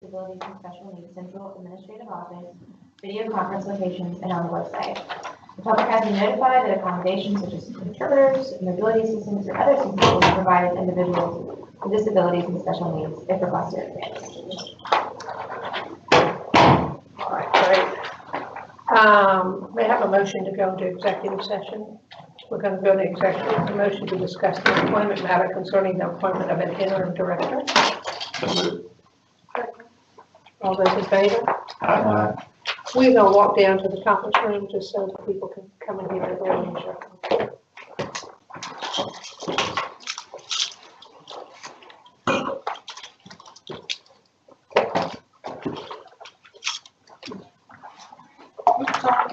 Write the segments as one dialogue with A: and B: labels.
A: Disabilities and Special Needs Central Administrative Office, video conference locations, and on the website. The public has been notified that accommodations such as interpreters, mobility assistants, or other assistance will be provided to individuals with disabilities and special needs if requested in advance.
B: All right, great. May I have a motion to go into executive session? We're going to go to executive. A motion to discuss the employment matter concerning the appointment of an interim director. All those in favor?
C: Aye.
B: We're going to walk down to the conference room just so that people can come and hear it there.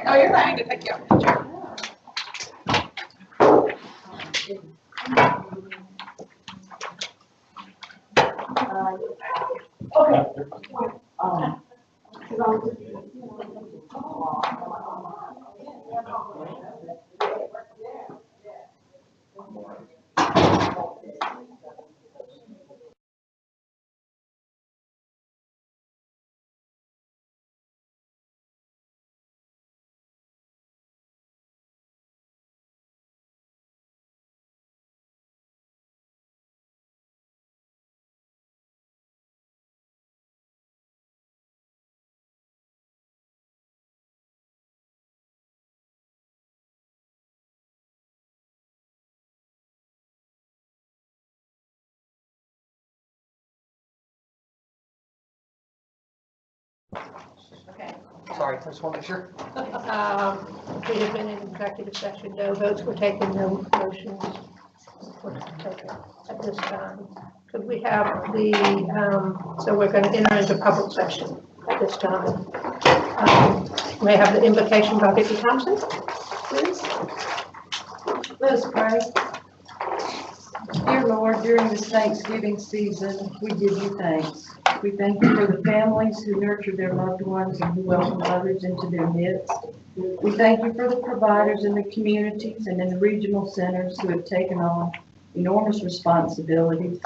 D: Oh, you're fine to take your picture.
A: Okay.
B: Okay.
C: Sorry, I just want to make sure.
B: We have been in executive session. No votes were taken, no motions were taken at this time. Could we have the, so we're going to enter into public session at this time. May I have the invocation by Vicki Thompson, please?
E: Let us pray. Dear Lord, during this Thanksgiving season, we give you thanks. We thank you for the families who nurture their loved ones and who welcome others into their midst. We thank you for the providers in the communities and in the regional centers who have taken on enormous responsibilities.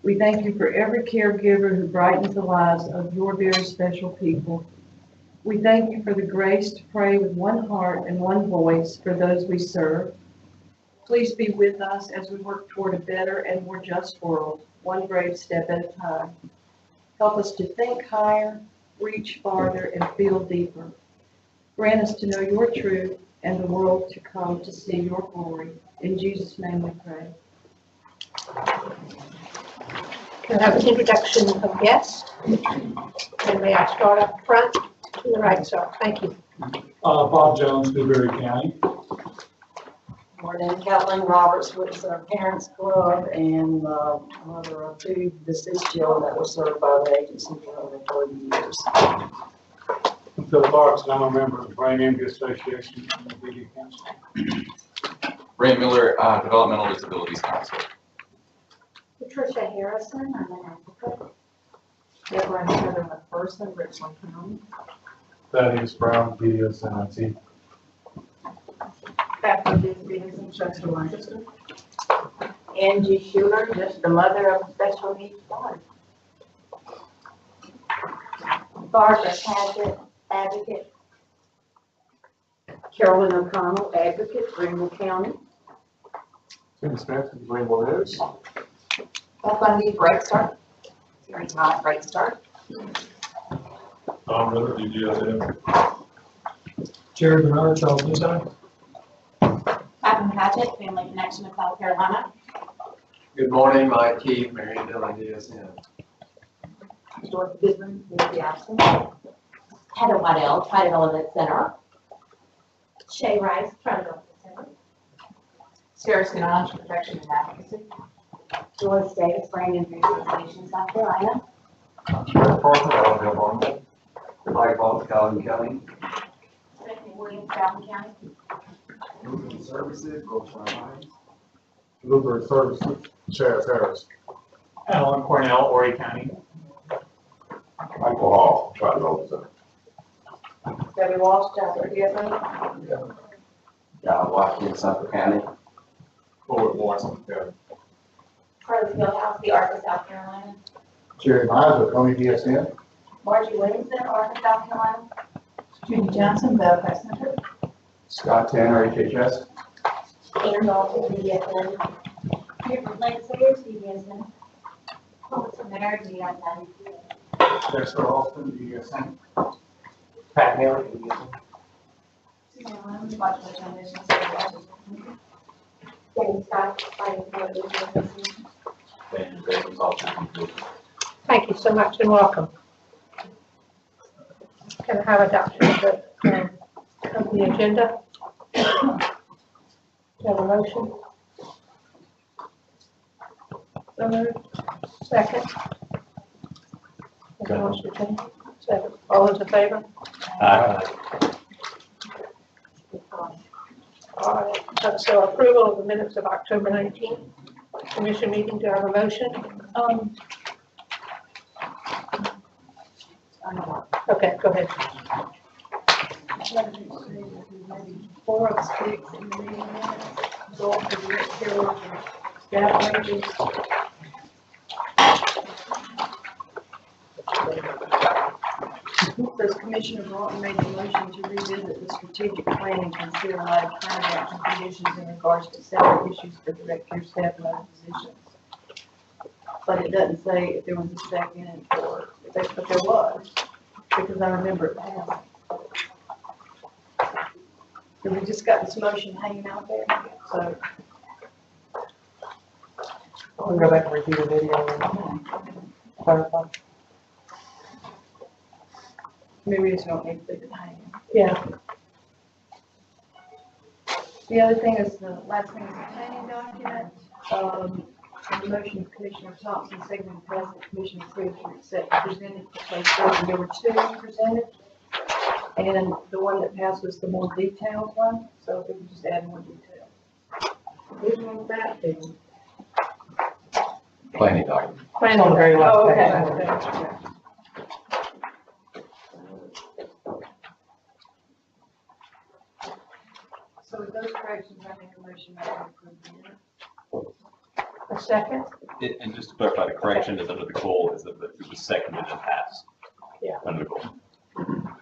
E: We thank you for every caregiver who brightens the lives of your very special people. We thank you for the grace to pray with one heart and one voice for those we serve. Please be with us as we work toward a better and more just world, one brave step at a time. Help us to think higher, reach farther, and feel deeper. Grant us to know your truth and the world to come to see your glory. In Jesus' name we pray.
B: Can I have an introduction of guests? And may I start up front to the right, sir? Thank you.
F: Bob Jones, Newberry County.
G: Morning, Kathleen Roberts with our Parents Club and mother of two deceased children that were served by the agency for over 30 years.
F: I'm Phil Clarkson, I'm a member of the Brain Injury Association and the BD Council.
C: Ray Miller, Developmental Disabilities Council.
A: Patricia Harrison, I'm an advocate. Deborah Heather McPherson, Richland County.
F: Thaddeus Brown, BHDD-OIDD.
A: Dr. Peterson, Chester, Lancaster. Angie Schuler, just the mother of a special needs boy. Barbara Paget, advocate.
G: Carolyn O'Connell, advocate, Greenville County.
F: Tim Smith, Greenville Hills.
A: Beth Bundy, Bright Start. Very not Bright Start.
F: Tom Ritter, BDSN.
H: Jared Bernard, Charles Newside.
A: Adam Paget, Family Connection of South Carolina.
I: Good morning, Mike Keith, Marion Dillon, DSN.
A: Dorothy Goodman, Lucy Ashton. Heather Waddell, Tri Development Center. Shay Rice, Tri Development Center. Sarah Skinner, Protection and Advocacy. Joyce Davis, Brain Injury Association, South Carolina.
I: Fred Parker, Alabama Barnwell. Mike Ball, Calhoun County.
A: Stephanie Williams, Calhoun County.
I: Movement Services, Wilshire Hines.
F: Bluebird Services, Sheriff Harris.
H: Alan Cornell, Horry County.
F: Michael Hall, Tri Development Center.
A: Debbie Walsh, Jasper, DSN.
I: John Watkins, Suffolk County.
F: Fort Morrison, County.
A: Carly Fieldhouse, the Arc of South Carolina.
F: Jerry Miles, Coney DSN.
A: Margie Williamson, Arkansas, South Carolina. Judy Johnson, Bell Press Center.
H: Scott Tanner, HHS.
A: Ann Dalton, BDSN. Here, Lance Sayers, BDSN. Melissa Mary, BDSN.
H: Jessica Austin, BHDD-OIDD. Pat Haley, BHDD-OIDD.
A: Danny Scott, Finance Director.
B: Thank you so much and welcome. Can I have adoption of the agenda? Do you have a motion? So moved. Second? Anyone wants to change? Second. All those in favor? All right, so approval of the minutes of October 19th. Commission meeting, do I have a motion? Okay, go ahead.
E: 4 of 6 in the meeting minutes, go up to the material for staff wages. Says Commissioner Broughton made the motion to revisit the strategic plan and consider live current action conditions in regards to salary issues for director, staff, and other positions. But it doesn't say if there was a second or, but there was, because I remember it passed. And we just got this motion hanging out there, so.
J: We'll go back and review the video and clarify.
E: Maybe we just don't need to leave it hanging.
B: Yeah.
E: The other thing is, the last thing is the planning document. The motion of Commissioner Thompson, second President Commissioner Cruz to accept presented for place forward. There were 2 presented. And the one that passed was the more detailed one, so if we could just add more detail. Which one was that?
C: Planning document.
B: Planning.
J: On the very last
E: Oh,
J: page.
E: okay. So with those corrections, I make a motion that we approve the minutes.
B: A second?
K: And just to clarify, the correction is under the goal is that it was seconded and passed.
B: Yeah.
K: Under the goal.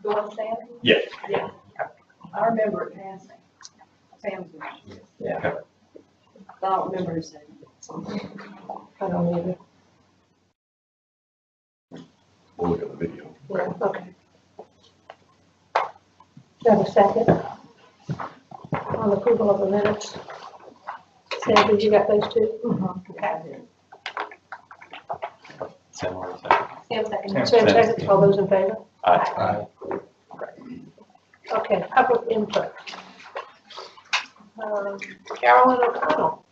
E: The one Sam?
K: Yes.
E: Yeah. I remember it passing. Sam's one.
B: Yeah.
E: I don't remember who said it.
B: I don't either.
K: We'll look at the video.
B: Yeah, okay. Do you have a second? On approval of the minutes. Sandy, you got those 2? Okay.
K: Similar second.
A: Sam second.
B: Sam seconds, all those in favor?
K: Aye.
B: Okay, public input. Carolyn O'Connell.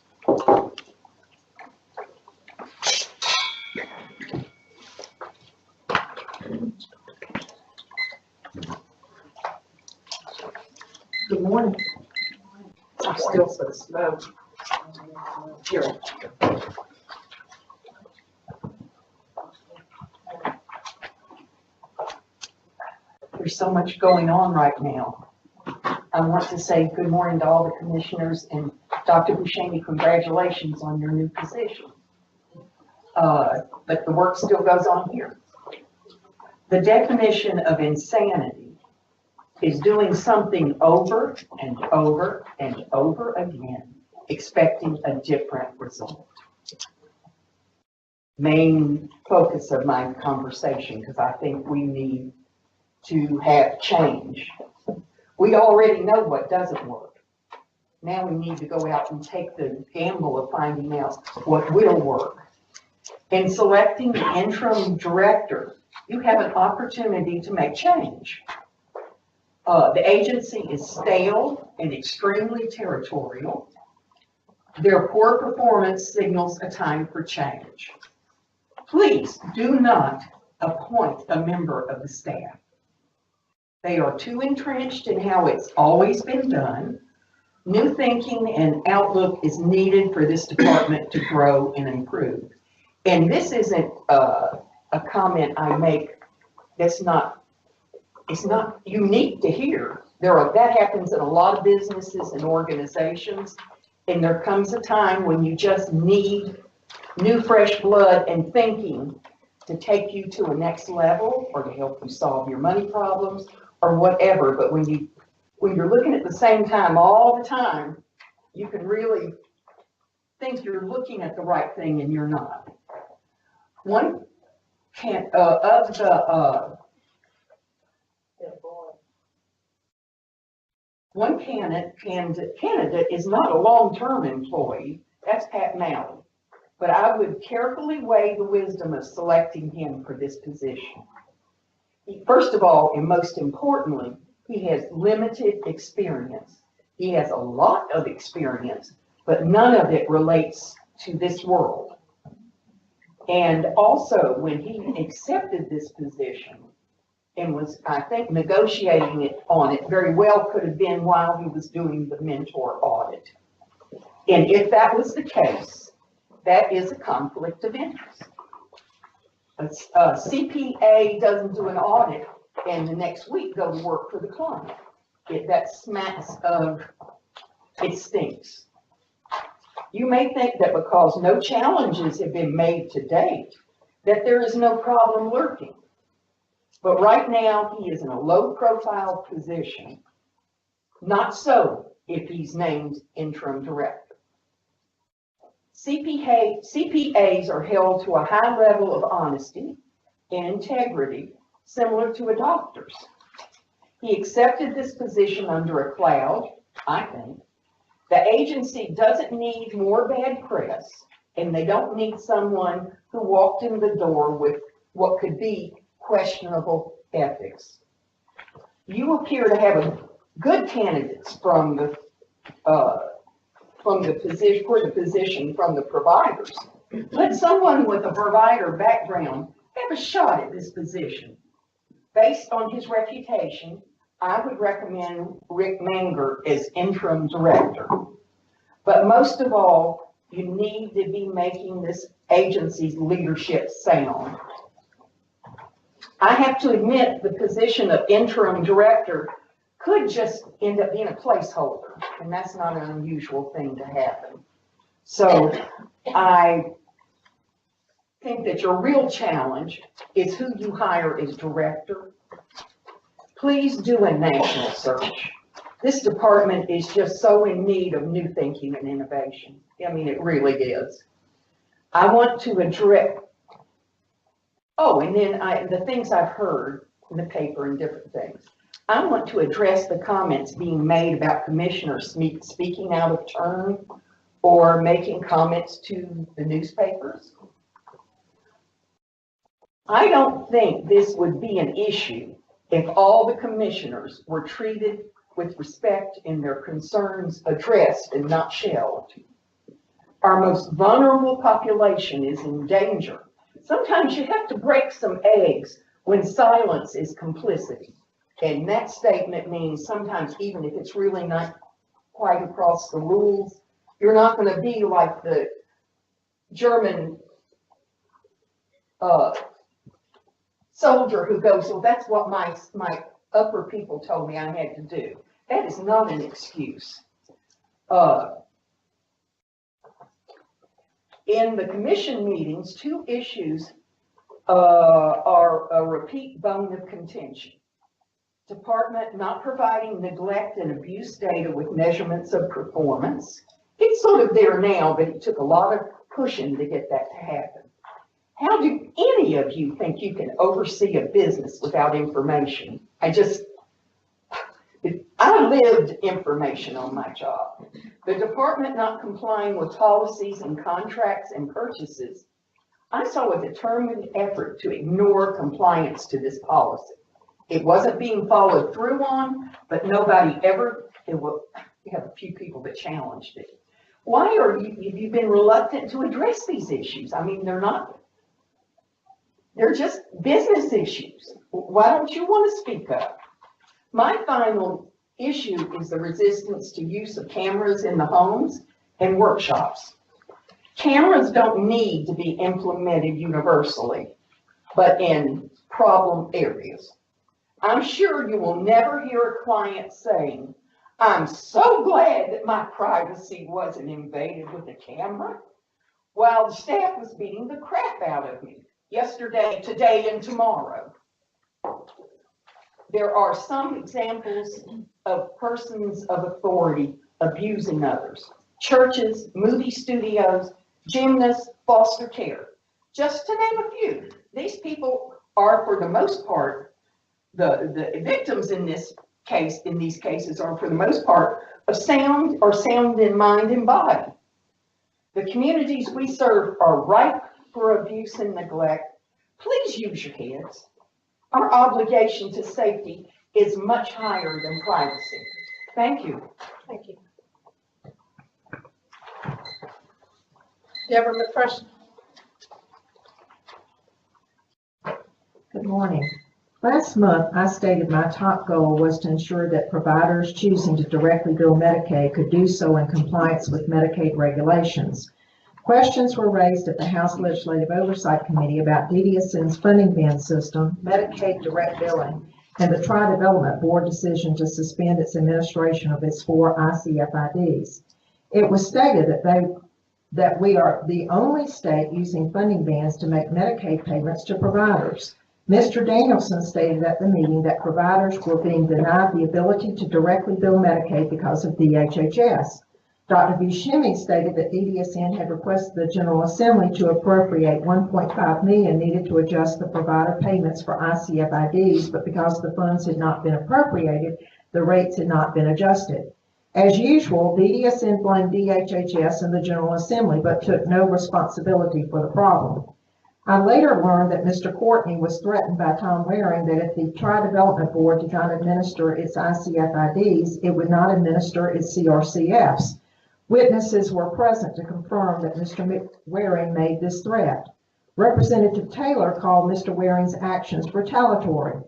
J: Good morning. I'm still so slow. Here. There's so much going on right now. I want to say good morning to all the commissioners, and Dr. Buscemi, congratulations on your new position. But the work still goes on here. The definition of insanity is doing something over and over and over again, expecting a different result. Main focus of my conversation, because I think we need to have change. We already know what doesn't work. Now we need to go out and take the gamble of finding out what will work. In selecting the interim director, you have an opportunity to make change. The agency is stale and extremely territorial. Their poor performance signals a time for change. Please do not appoint a member of the staff. They are too entrenched in how it's always been done. New thinking and outlook is needed for this department to grow and improve. And this isn't a comment I make that's not, it's not unique to here. That happens in a lot of businesses and organizations. And there comes a time when you just need new fresh blood and thinking to take you to a next level or to help you solve your money problems or whatever. But when you're looking at the same time all the time, you can really think you're looking at the right thing and you're not. One can one candidate is not a long-term employee. That's Pat Malley. But I would carefully weigh the wisdom of selecting him for this position. First of all, and most importantly, he has limited experience. He has a lot of experience, but none of it relates to this world. And also, when he accepted this position and was, I think, negotiating on it, very well could have been while he was doing the mentor audit. And if that was the case, that is a conflict of interest. A CPA doesn't do an audit and the next week go to work for the client. That smacks of, it stinks. You may think that because no challenges have been made to date, that there is no problem lurking. But right now, he is in a low-profile position. Not so if he's named interim director. CPAs are held to a high level of honesty and integrity, similar to a doctor's. He accepted this position under a cloud, I think. The agency doesn't need more bad press, and they don't need someone who walked in the door with what could be questionable ethics. You appear to have good candidates from the position from the providers. Let someone with a provider background have a shot at this position. Based on his reputation, I would recommend Rick Manger as interim director. But most of all, you need to be making this agency's leadership sound. I have to admit the position of interim director could just end up being a placeholder, and that's not an unusual thing to happen. So I think that your real challenge is who you hire as director. Please do a national search. This department is just so in need of new thinking and innovation. I mean, it really is. I want to address, and then the things I've heard in the paper and different things. I want to address the comments being made about commissioners speaking out of turn or making comments to the newspapers. I don't think this would be an issue if all the commissioners were treated with respect and their concerns addressed and not shelved. Our most vulnerable population is in danger. Sometimes you have to break some eggs when silence is complicity. And that statement means sometimes even if it's really not quite across the rules, you're not going to be like the German soldier who goes, well, that's what my upper people told me I had to do. That is not an excuse. In the commission meetings, two issues are a repeat bone of contention. Department not providing neglect and abuse data with measurements of performance. It's sort of there now, but it took a lot of pushing to get that to happen. How do any of you think you can oversee a business without information? I lived information on my job. The department not complying with policies and contracts and purchases. I saw a determined effort to ignore compliance to this policy. It wasn't being followed through on, but nobody ever, you have a few people that challenged it. Why have you been reluctant to address these issues? I mean, they're just business issues. Why don't you want to speak up? My final issue is the resistance to use of cameras in the homes and workshops. Cameras don't need to be implemented universally, but in problem areas. I'm sure you will never hear a client saying, I'm so glad that my privacy wasn't invaded with a camera, while the staff was beating the crap out of me. yesterday, today, and tomorrow. There are some examples of persons of authority abusing others. Churches, movie studios, gymnasts, foster care. Just to name a few. These people are, for the most part, the victims in this case, in these cases, are for the most part sound in mind and body. The communities we serve are ripe for abuse and neglect. Please use your heads. Our obligation to safety is much higher than privacy. Thank you.
B: Thank you. Deborah McPherson.
L: Good morning. Last month, I stated my top goal was to ensure that providers choosing to directly bill Medicaid could do so in compliance with Medicaid regulations. Questions were raised at the House Legislative Oversight Committee about DDSN's funding band system, Medicaid direct billing, and the Tri-Development Board decision to suspend its administration of its 4 ICFIDs. It was stated that we are the only state using funding bands to make Medicaid payments to providers. Mr. Danielson stated at the meeting that providers were being denied the ability to directly bill Medicaid because of DHHS. Dr. Buscemi stated that DDSN had requested the General Assembly to appropriate $1.5 million needed to adjust the provider payments for ICFIDs, but because the funds had not been appropriated, the rates had not been adjusted. As usual, DDSN blamed DHHS and the General Assembly, but took no responsibility for the problem. I later learned that Mr. Courtney was threatened by Tom Waring that if the Tri-Development Board did not administer its ICFIDs, it would not administer its CRCFs. Witnesses were present to confirm that Mr. Waring made this threat. Representative Taylor called Mr. Waring's actions retaliatory.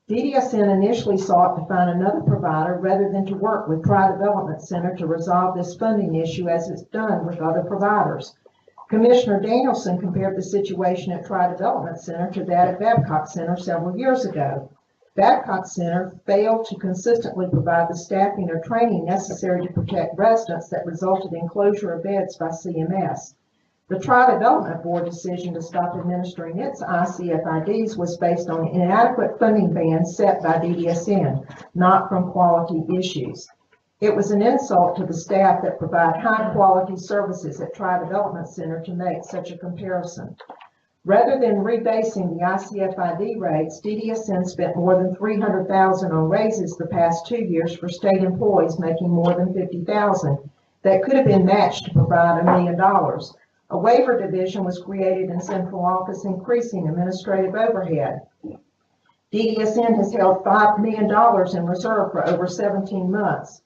L: DDSN initially sought to find another provider rather than to work with Tri-Development Center to resolve this funding issue as it's done with other providers. Commissioner Danielson compared the situation at Tri-Development Center to that at Babcock Center several years ago. Babcock Center failed to consistently provide the staffing or training necessary to protect residents that resulted in closure of beds by CMS. The Tri-Development Board decision to stop administering its ICFIDs was based on inadequate funding bands set by DDSN, not from quality issues. It was an insult to the staff that provide high-quality services at Tri-Development Center to make such a comparison. Rather than rebasing the ICFID rates, DDSN spent more than $300,000 on raises the past 2 years for state employees making more than $50,000 that could have been matched to provide $1 million. A waiver division was created in central office, increasing administrative overhead. DDSN has held $5 million in reserve for over 17 months.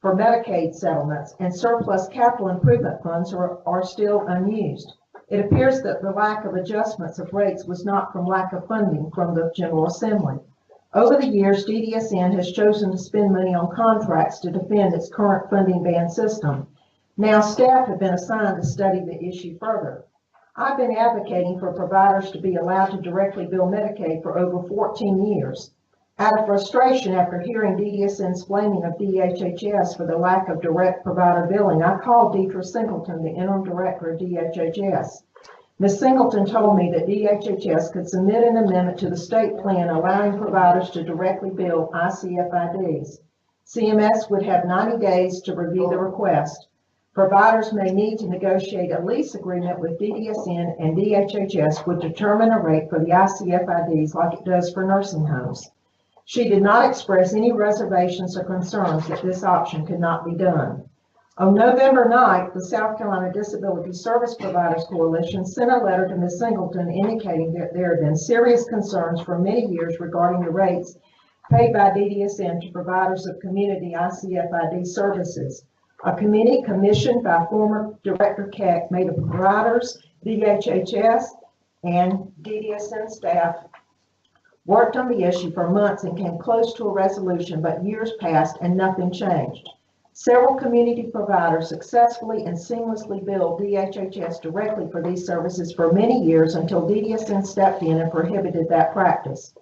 L: For Medicaid settlements, and surplus capital improvement funds are still unused. It appears that the lack of adjustments of rates was not from lack of funding from the General Assembly. Over the years, DDSN has chosen to spend money on contracts to defend its current funding band system. Now staff have been assigned to study the issue further. I've been advocating for providers to be allowed to directly bill Medicaid for over 14 years. Out of frustration after hearing DDSN's blaming of DHHS for the lack of direct provider billing, I called Deidre Singleton, the interim director of DHHS. Ms. Singleton told me that DHHS could submit an amendment to the state plan allowing providers to directly bill ICFIDs. CMS would have 90 days to review the request. Providers may need to negotiate a lease agreement with DDSN, and DHHS would determine a rate for the ICFIDs like it does for nursing homes. She did not express any reservations or concerns that this option could not be done. On November 9th, the South Carolina Disability Service Providers Coalition sent a letter to Ms. Singleton indicating that there have been serious concerns for many years regarding the rates paid by DDSN to providers of community ICFID services. A committee commissioned by former Director Keck made of providers, DHHS, and DDSN staff worked on the issue for months and came close to a resolution, but years passed and nothing changed. Several community providers successfully and seamlessly billed DHHS directly for these services for many years until DDSN stepped in and prohibited that practice.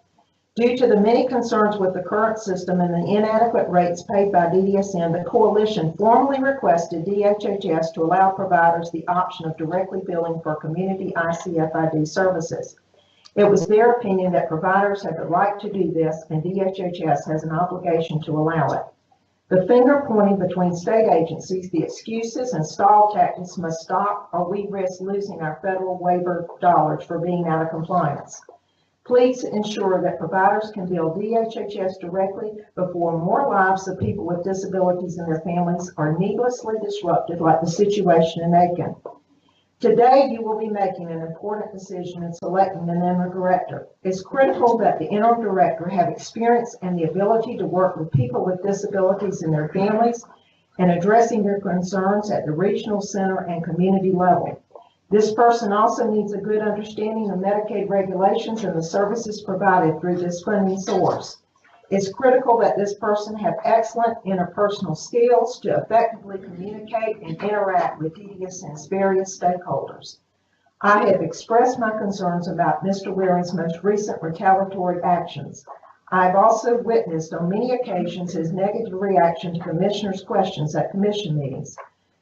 L: Due to the many concerns with the current system and the inadequate rates paid by DDSN, the coalition formally requested DHHS to allow providers the option of directly billing for community ICFID services. It was their opinion that providers had the right to do this, and DHHS has an obligation to allow it. The finger pointing between state agencies, the excuses and stall tactics must stop, or we risk losing our federal waiver dollars for being out of compliance. Please ensure that providers can bill DHHS directly before more lives of people with disabilities and their families are needlessly disrupted, like the situation in Aiken. Today, you will be making an important decision in selecting an interim director. It's critical that the interim director have experience and the ability to work with people with disabilities and their families and addressing their concerns at the regional center and community level. This person also needs a good understanding of Medicaid regulations and the services provided through this funding source. It's critical that this person have excellent interpersonal skills to effectively communicate and interact with DDSN's various stakeholders. I have expressed my concerns about Mr. Waring's most recent retaliatory actions. I have also witnessed on many occasions his negative reaction to commissioners' questions at commission meetings.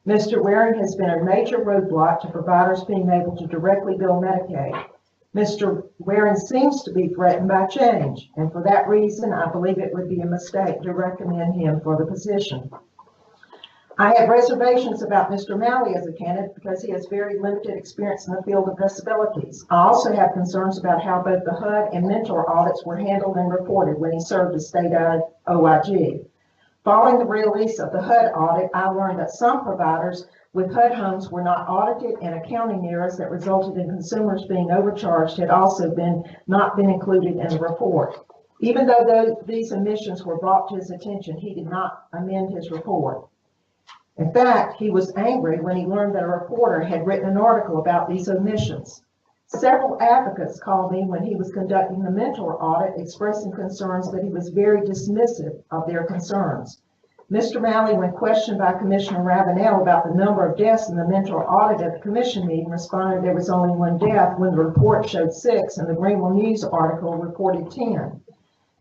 L: Mr. Waring has been a major roadblock to providers being able to directly bill Medicaid. Mr. Waring seems to be threatened by change, and for that reason, I believe it would be a mistake to recommend him for the position. I have reservations about Mr. Malley as a candidate because he has very limited experience in the field of disabilities. I also have concerns about how both the HUD and mentor audits were handled and reported when he served as state OIG. Following the release of the HUD audit, I learned that some providers with HUD homes were not audited, and accounting errors that resulted in consumers being overcharged had also not been included in the report. Even though these omissions were brought to his attention, he did not amend his report. In fact, he was angry when he learned that a reporter had written an article about these omissions. Several advocates called me when he was conducting the mentor audit, expressing concerns that he was very dismissive of their concerns. Mr. Malley, when questioned by Commissioner Ravenel about the number of deaths in the mentor audit at the commission meeting, responded there was only 1 death when the report showed 6 and the Greenville News article reported 10.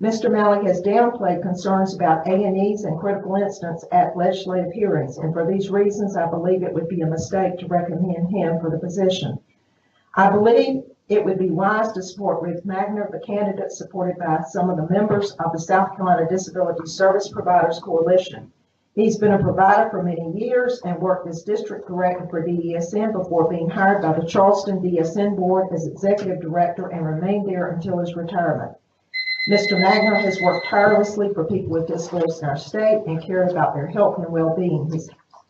L: Mr. Malley has downplayed concerns about A&Es and critical incidents at legislative hearings, and for these reasons, I believe it would be a mistake to recommend him for the position. I believe it would be wise to support Ruth Magner, the candidate supported by some of the members of the South Carolina Disability Service Providers Coalition. He's been a provider for many years and worked as district director for DDSN before being hired by the Charleston DSN board as executive director and remained there until his retirement. Mr. Magner has worked tirelessly for people with disabilities in our state and cared about their health and well-being. He's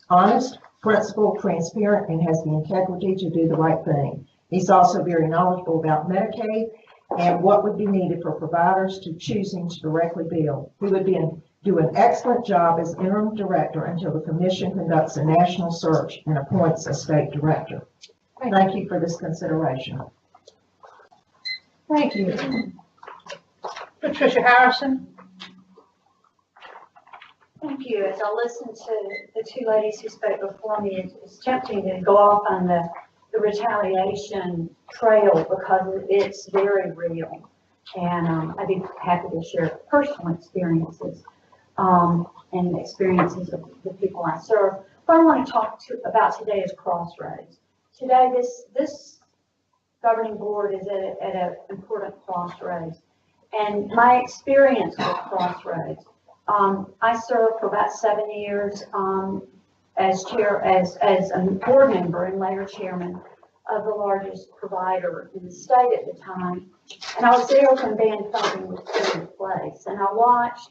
L: honest, principled, transparent, and has the integrity to do the right thing. He's also very knowledgeable about Medicaid and what would be needed for providers to choosing to directly bill. He would do an excellent job as interim director until the commission conducts a national search and appoints a state director. Thank you for this consideration.
B: Thank you. Patricia Harrison.
M: Thank you. As I listen to the two ladies who spoke before me, it's tempting to go off on the retaliation trail because it's very real. And I'd be happy to share personal experiences and experiences of the people I serve. What I want to talk about today is crossroads. Today, this governing board is at an important crossroads. And my experience with crossroads, I served for about 7 years as a board member and later chairman of the largest provider in the state at the time. And I was there when band funding was put in place. And I watched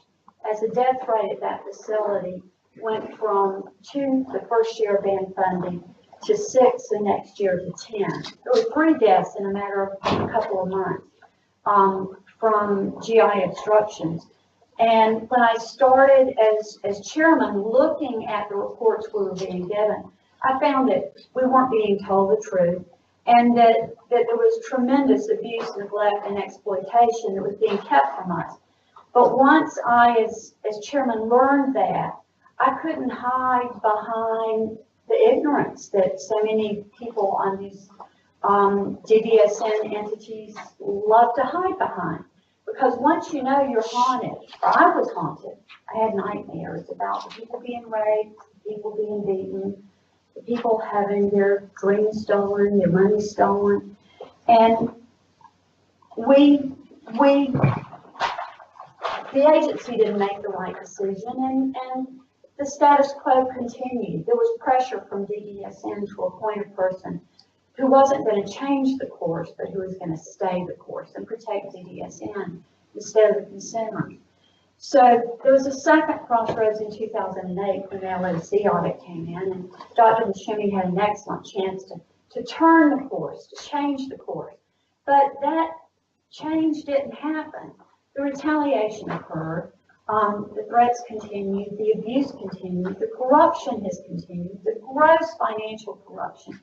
M: as the death rate at that facility went from 2 the first year of band funding to 6 the next year to 10. There were 3 deaths in a matter of a couple of months from GI obstructions. And when I started as chairman looking at the reports we were being given, I found that we weren't being told the truth and that there was tremendous abuse, neglect, and exploitation that was being kept from us. But once I, as chairman, learned that, I couldn't hide behind the ignorance that so many people on these DDSN entities love to hide behind. Because once you know you're haunted, or I was haunted, I had nightmares about the people being raped, the people being beaten, the people having their dreams stolen, their money stolen. And we, the agency didn't make the right decision, and the status quo continued. There was pressure from DDSN to appoint a person who wasn't going to change the course, but who was going to stay the course and protect DDSN instead of the consumers. So there was a second crossroads in 2008 when the LOC audit came in, and Dr. Buscemi had an excellent chance to turn the course, to change the course. But that change didn't happen. The retaliation occurred, the threats continued, the abuse continued, the corruption has continued, the gross financial corruption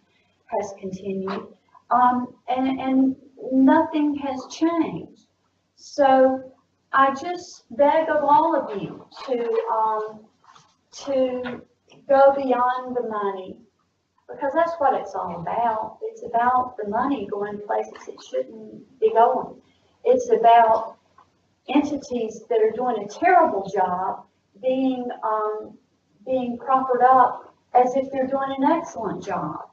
M: has continued, and nothing has changed. So I just beg of all of you to go beyond the money, because that's what it's all about. It's about the money going places it shouldn't be going. It's about entities that are doing a terrible job being proffered up as if they're doing an excellent job.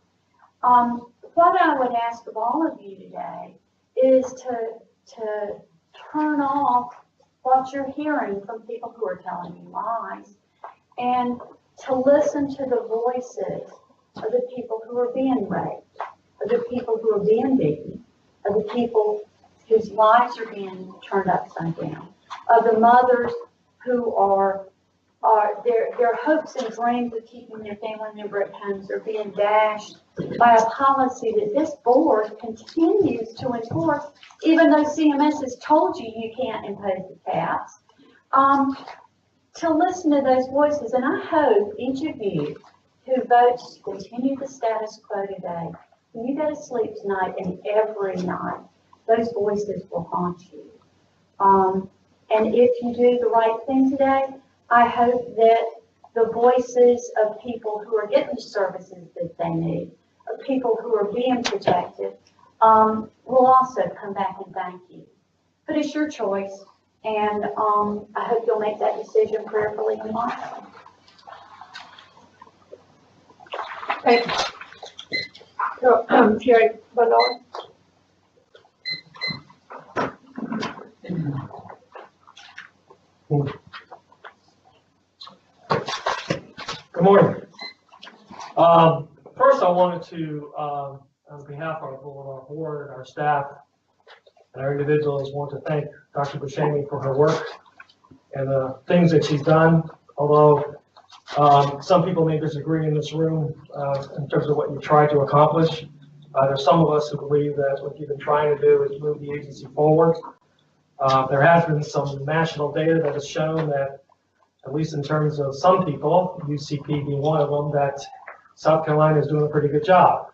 M: What I would ask of all of you today is to turn off what you're hearing from people who are telling you lies, and to listen to the voices of the people who are being raped, of the people who are being beaten, of the people whose lives are being turned upside down, of the mothers who are their hopes and dreams of keeping their family member at homes are being dashed by a policy that this board continues to enforce, even though CMS has told you you can't impose the caps. To listen to those voices, and I hope each of you who votes to continue the status quo today, when you go to sleep tonight and every night, those voices will haunt you. And if you do the right thing today, I hope that the voices of people who are getting the services that they need, of people who are being protected, will also come back and thank you. But it's your choice, and I hope you'll make that decision prayerfully and wisely.
B: Thank you. Jerry Bernard.
N: Good morning. First, I wanted to, on behalf of our board, our staff, and our individuals, want to thank Dr. Buscemi for her work and the things that she's done. Although some people may disagree in this room in terms of what you tried to accomplish, there's some of us who believe that what you've been trying to do is move the agency forward. There has been some national data that has shown that, at least in terms of some people, UCP being one of them, that South Carolina is doing a pretty good job.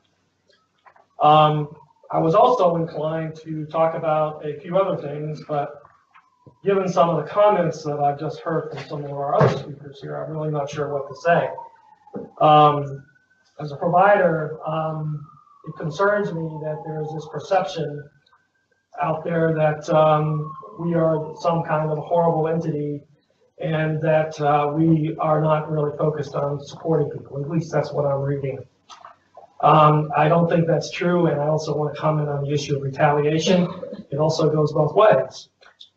N: I was also inclined to talk about a few other things, but given some of the comments that I've just heard from some of our other speakers here, I'm really not sure what to say. As a provider, it concerns me that there's this perception out there that we are some kind of a horrible entity, and that we are not really focused on supporting people. At least that's what I'm reading. I don't think that's true, and I also want to comment on the issue of retaliation. It also goes both ways,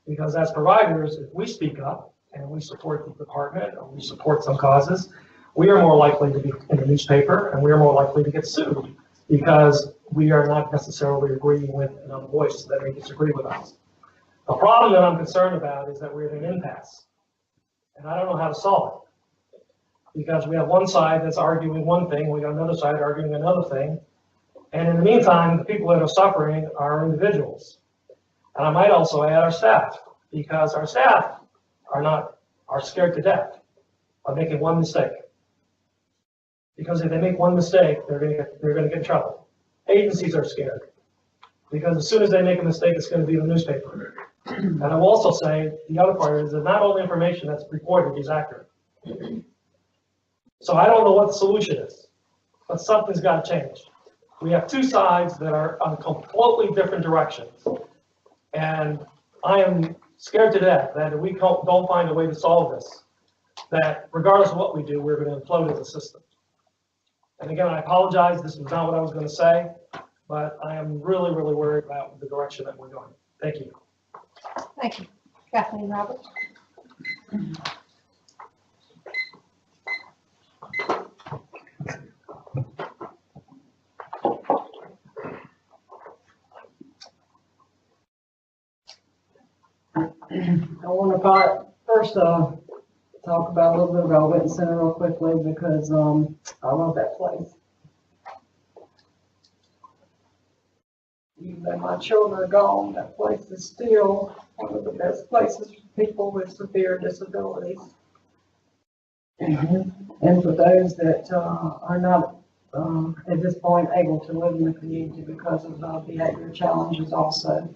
N: because as providers, if we speak up and we support the department or we support some causes, we are more likely to be in the newspaper, and we are more likely to get sued, because we are not necessarily agreeing with another voice that may disagree with us. The problem that I'm concerned about is that we're at an impasse, and I don't know how to solve it, because we have one side that's arguing one thing, we got another side arguing another thing, and in the meantime, the people that are suffering are individuals. And I might also add our staff, because our staff are scared to death of making one mistake. Because if they make one mistake, they're going to get in trouble. Agencies are scared, because as soon as they make a mistake, it's going to be in the newspaper. And I will also say the other part is that not all the information that's reported is accurate. So I don't know what the solution is, but something's got to change. We have two sides that are on completely different directions, and I am scared to death that if we don't find a way to solve this, that regardless of what we do, we're going to implode as a system. And again, I apologize, this is not what I was going to say, but I am really, really worried about the direction that we're going. Thank you.
B: Thank you. Kathleen Roberts.
G: I want to first talk about a little bit about Witten Center real quickly because I love that place. Even though my children are gone, that place is still one of the best places for people with severe disabilities. And for those that are not at this point able to live in the community because of behavior challenges also.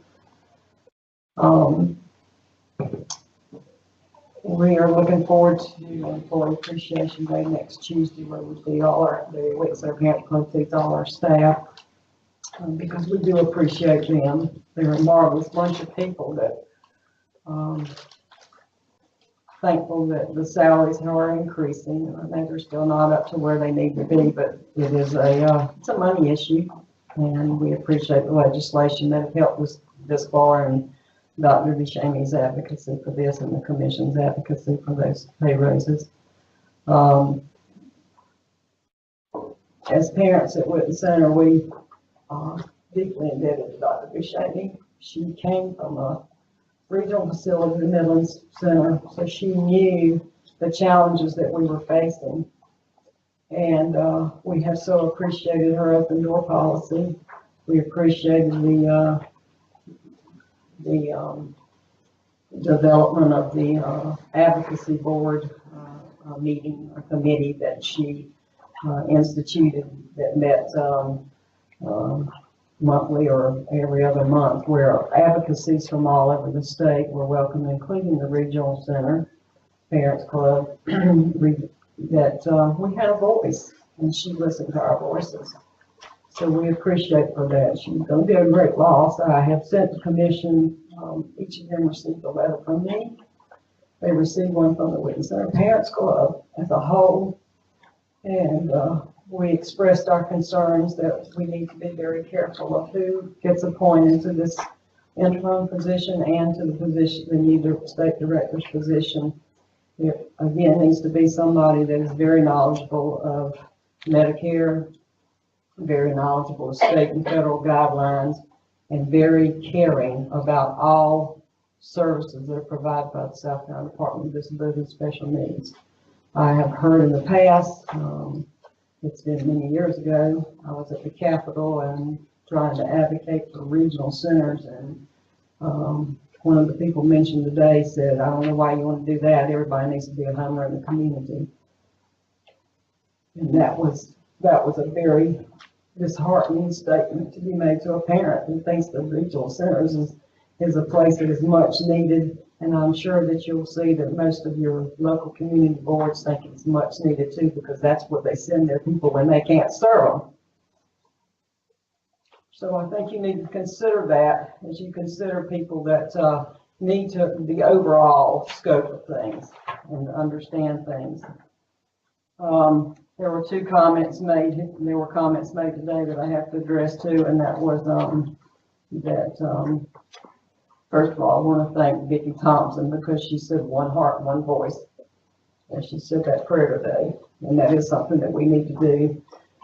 G: We are looking forward to Employee Appreciation Day next Tuesday, where we see the Witten Center Parent Club sees all our staff, because we do appreciate them. They're a marvelous bunch of people that, thankful that the salaries are increasing. I know they're still not up to where they need to be, but it is it's a money issue, and we appreciate the legislation that have helped us this far, and Dr. Buscemi's advocacy for this and the commission's advocacy for those pay raises. As parents at Witten Center, we are deeply indebted to Dr. Buscemi. She came from a regional facility, the Midlands Center, so she knew the challenges that we were facing. And we have so appreciated her open door policy. We appreciated the development of the advocacy board meeting or committee that she instituted that met monthly or every other month, where advocacies from all over the state were welcome, including the regional center, Parents Club, that we had a voice, and she listened to our voices. So we appreciate for that. She's going to be a great loss. I have sent the commission, each of them received a letter from me. They received one from the Witten Center Parents Club as a whole. And we expressed our concerns that we need to be very careful of who gets appointed to this interim position and to the position, the new state director's position. It again needs to be somebody that is very knowledgeable of Medicare, very knowledgeable of state and federal guidelines, and very caring about all services that are provided by the South Carolina Department of Disability and Special Needs. I have heard in the past, it's been many years ago, I was at the Capitol and trying to advocate for regional centers, and one of the people mentioned today said, I don't know why you want to do that, everybody needs to be a homer in the community. And that was a very disheartening statement to be made to a parent who thinks the regional centers is a place that is much needed. And I'm sure that you'll see that most of your local community boards think it's much needed too, because that's what they send their people when they can't serve them. So I think you need to consider that as you consider people that need to the overall scope of things and understand things. There were two comments made. There were comments made today that I have to address too, and that was first of all, I want to thank Vicki Thompson because she said one heart, one voice, and she said that prayer today, and that is something that we need to do.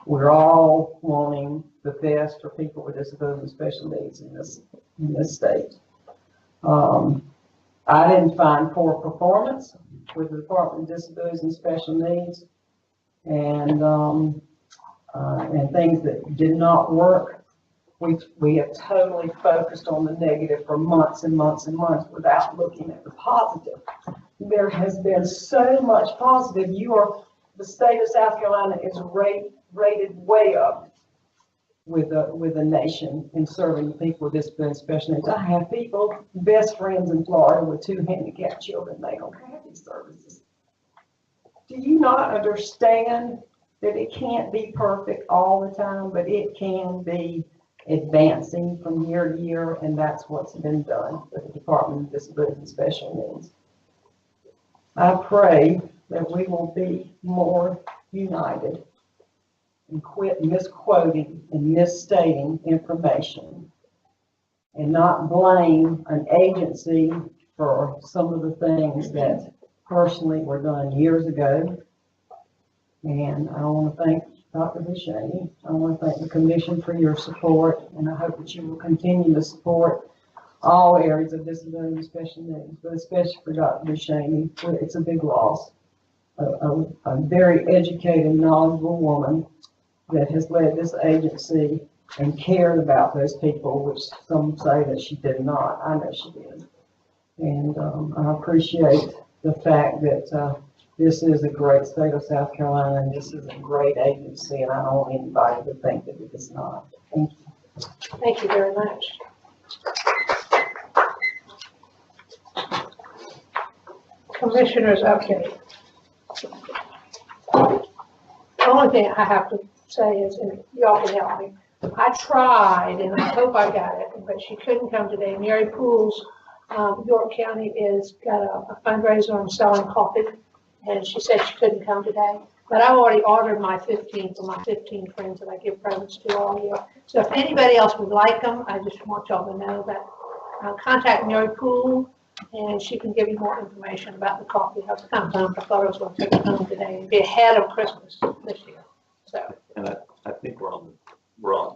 G: We're all wanting the best for people with disabilities and special needs in this state. I didn't find poor performance with the Department of Disabilities and Special Needs, and things that did not work. We have totally focused on the negative for months and months and months without looking at the positive. There has been so much positive. The state of South Carolina is rated way up with the nation in serving the people with disabilities and special needs. I have people, best friends in Florida with 2 handicapped children. They don't have these services. Do you not understand that it can't be perfect all the time, but it can be advancing from year to year, and that's what's been done with the Department of Disabilities and Special Needs. I pray that we will be more united and quit misquoting and misstating information and not blame an agency for some of the things that personally were done years ago. And I want to thank Dr. Bushaney. I want to thank the commission for your support, and I hope that you will continue to support all areas of disability and special needs, but especially for Dr. Bushaney. It's a big loss. A very educated, knowledgeable woman that has led this agency and cared about those people, which some say that she did not. I know she did. And I appreciate the fact that this is a great state of South Carolina, and this is a great agency, and I don't want anybody to think that it is not. Thank you.
B: Thank you very much. Commissioners update. The only thing I have to say is, and y'all can help me, I tried, and I hope I got it, but she couldn't come today. Mary Poole's, York County is got a fundraiser on selling coffee, and she said she couldn't come today. But I've already ordered my 15 for my 15 friends that I give presents to all year. So if anybody else would like them, I just want y'all to know that contact Mary Poole, and she can give you more information about the coffee. Sometimes I thought I was going to take it home today and be ahead of Christmas this year. So.
K: And I think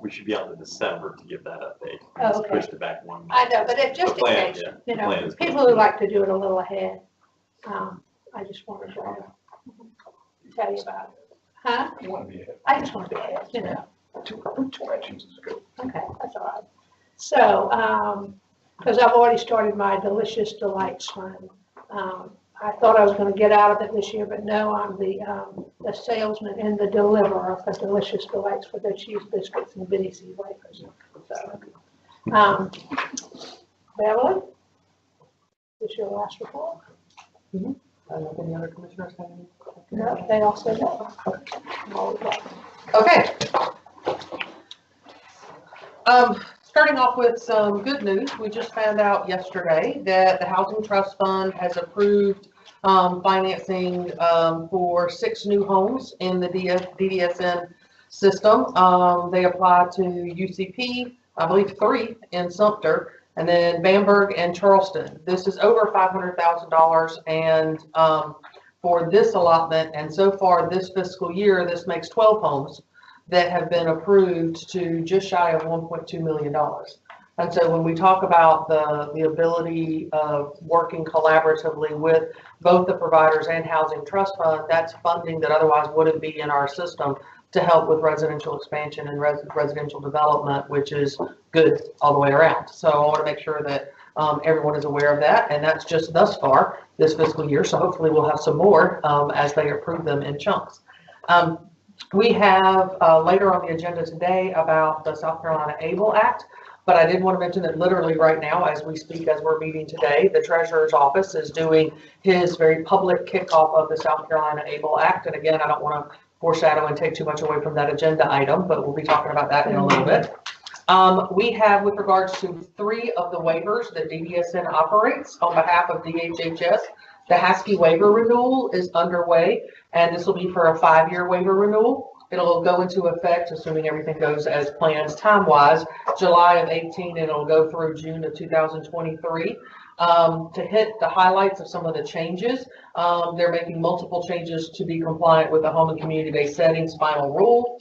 K: we should be on to December to give that update.
B: Oh,
K: Just
B: okay.
K: pushed it back one.
B: I know, but if just in
K: plan,
B: case,
K: yeah,
B: you
K: the
B: know,
K: plan is good.
B: people who like to do it a little ahead, I just wanted to tell you about it. Huh?
C: You want to be ahead.
B: I just want to be ahead, you know.
C: Two actions is good.
B: Okay, that's all right. So, because I've already started my Delicious Delights Fund. I thought I was going to get out of it this year, but no, I'm the salesman and the deliverer of the Delicious Delights for the cheese biscuits and Bitty Seed wafers. So, Beverly, is this your last report?
O: Any other commissioners have any?
B: No, they all said no.
O: Okay. Starting off with some good news, we just found out yesterday that the Housing Trust Fund has approved financing for 6 new homes in the DDSN system. They applied to UCP, I believe 3 in Sumter, and then Bamberg and Charleston. This is over $500,000, and for this allotment, and so far this fiscal year, this makes 12 homes that have been approved to just shy of $1.2 million. And so when we talk about the ability of working collaboratively with both the providers and Housing Trust Fund, that's funding that otherwise wouldn't be in our system to help with residential expansion and residential development, which is good all the way around. So I want to make sure that everyone is aware of that, and that's just thus far this fiscal year. So hopefully we'll have some more as they approve them in chunks. We have later on the agenda today about the South Carolina ABLE Act, but I did want to mention that literally right now, as we speak, as we're meeting today, the Treasurer's Office is doing his very public kickoff of the South Carolina ABLE Act. And again, I don't want to foreshadow and take too much away from that agenda item, but we'll be talking about that in a little bit. We have, with regards to 3 of the waivers that DDSN operates on behalf of DHHS, the Haskell waiver renewal is underway, and this will be for a 5-year waiver renewal. It'll go into effect, assuming everything goes as planned time-wise, July of 18, and it'll go through June of 2023. To hit the highlights of some of the changes, they're making multiple changes to be compliant with the home and community-based settings final rule.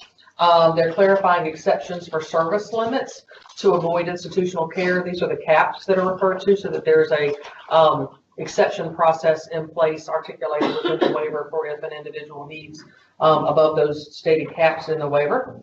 O: They're clarifying exceptions for service limits to avoid institutional care. These are the caps that are referred to, so that there's a exception process in place articulated within the waiver for if an individual needs above those stated caps in the waiver.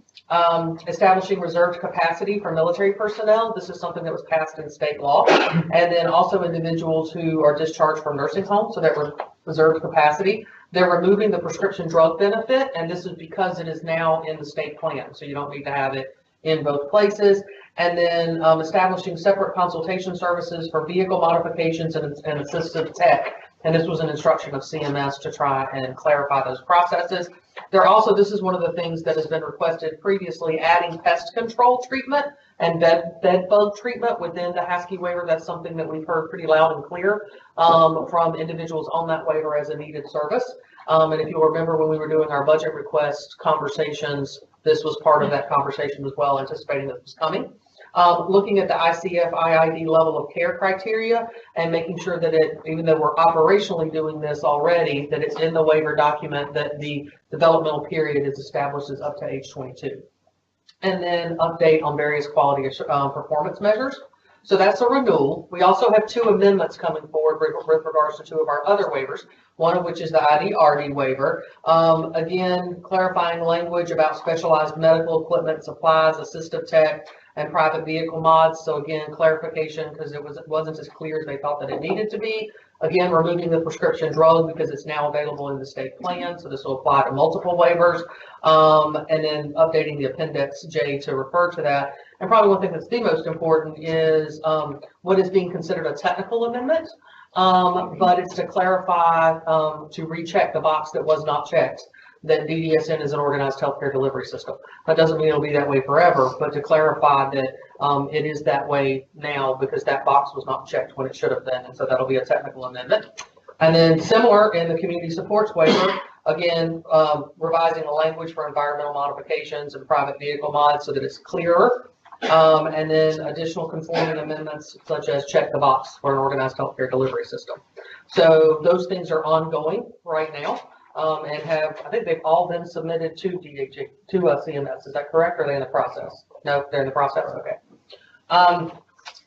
O: Establishing reserved capacity for military personnel. This is something that was passed in state law. And then also individuals who are discharged from nursing homes, so that reserved capacity. They're removing the prescription drug benefit, and this is because it is now in the state plan, so you don't need to have it in both places. And then establishing separate consultation services for vehicle modifications and assistive tech. And this was an instruction of CMS to try and clarify those processes. They're also, this is one of the things that has been requested previously, adding pest control treatment and bed bug treatment within the Haskell waiver. That's something that we've heard pretty loud and clear from individuals on that waiver as a needed service. And if you'll remember when we were doing our budget request conversations, this was part of that conversation as well, anticipating that it was coming. looking at the ICF-IID level of care criteria and making sure that it, even though we're operationally doing this already, that it's in the waiver document that the developmental period is established as up to age 22. And then update on various quality performance measures. So that's a renewal. We also have 2 amendments coming forward with regards to 2 of our other waivers, one of which is the IDRD waiver. Again, clarifying language about specialized medical equipment, supplies, assistive tech, and private vehicle mods. So again, clarification because it wasn't as clear as they thought that it needed to be. Again, removing the prescription drug because it's now available in the state plan. So this will apply to multiple waivers. And then updating the Appendix J to refer to that. And probably one thing that's the most important is what is being considered a technical amendment. But it's to clarify, to recheck the box that was not checked, that DDSN is an organized healthcare delivery system. That doesn't mean it'll be that way forever, but to clarify that it is that way now because that box was not checked when it should have been. And so that'll be a technical amendment. And then similar in the community supports waiver, again, revising the language for environmental modifications and private vehicle mods so that it's clearer. And then additional conforming amendments such as check the box for an organized healthcare delivery system. So those things are ongoing right now. And I think they've all been submitted to CMS. Is that correct? Or are they in the process? No, they're in the process. Okay.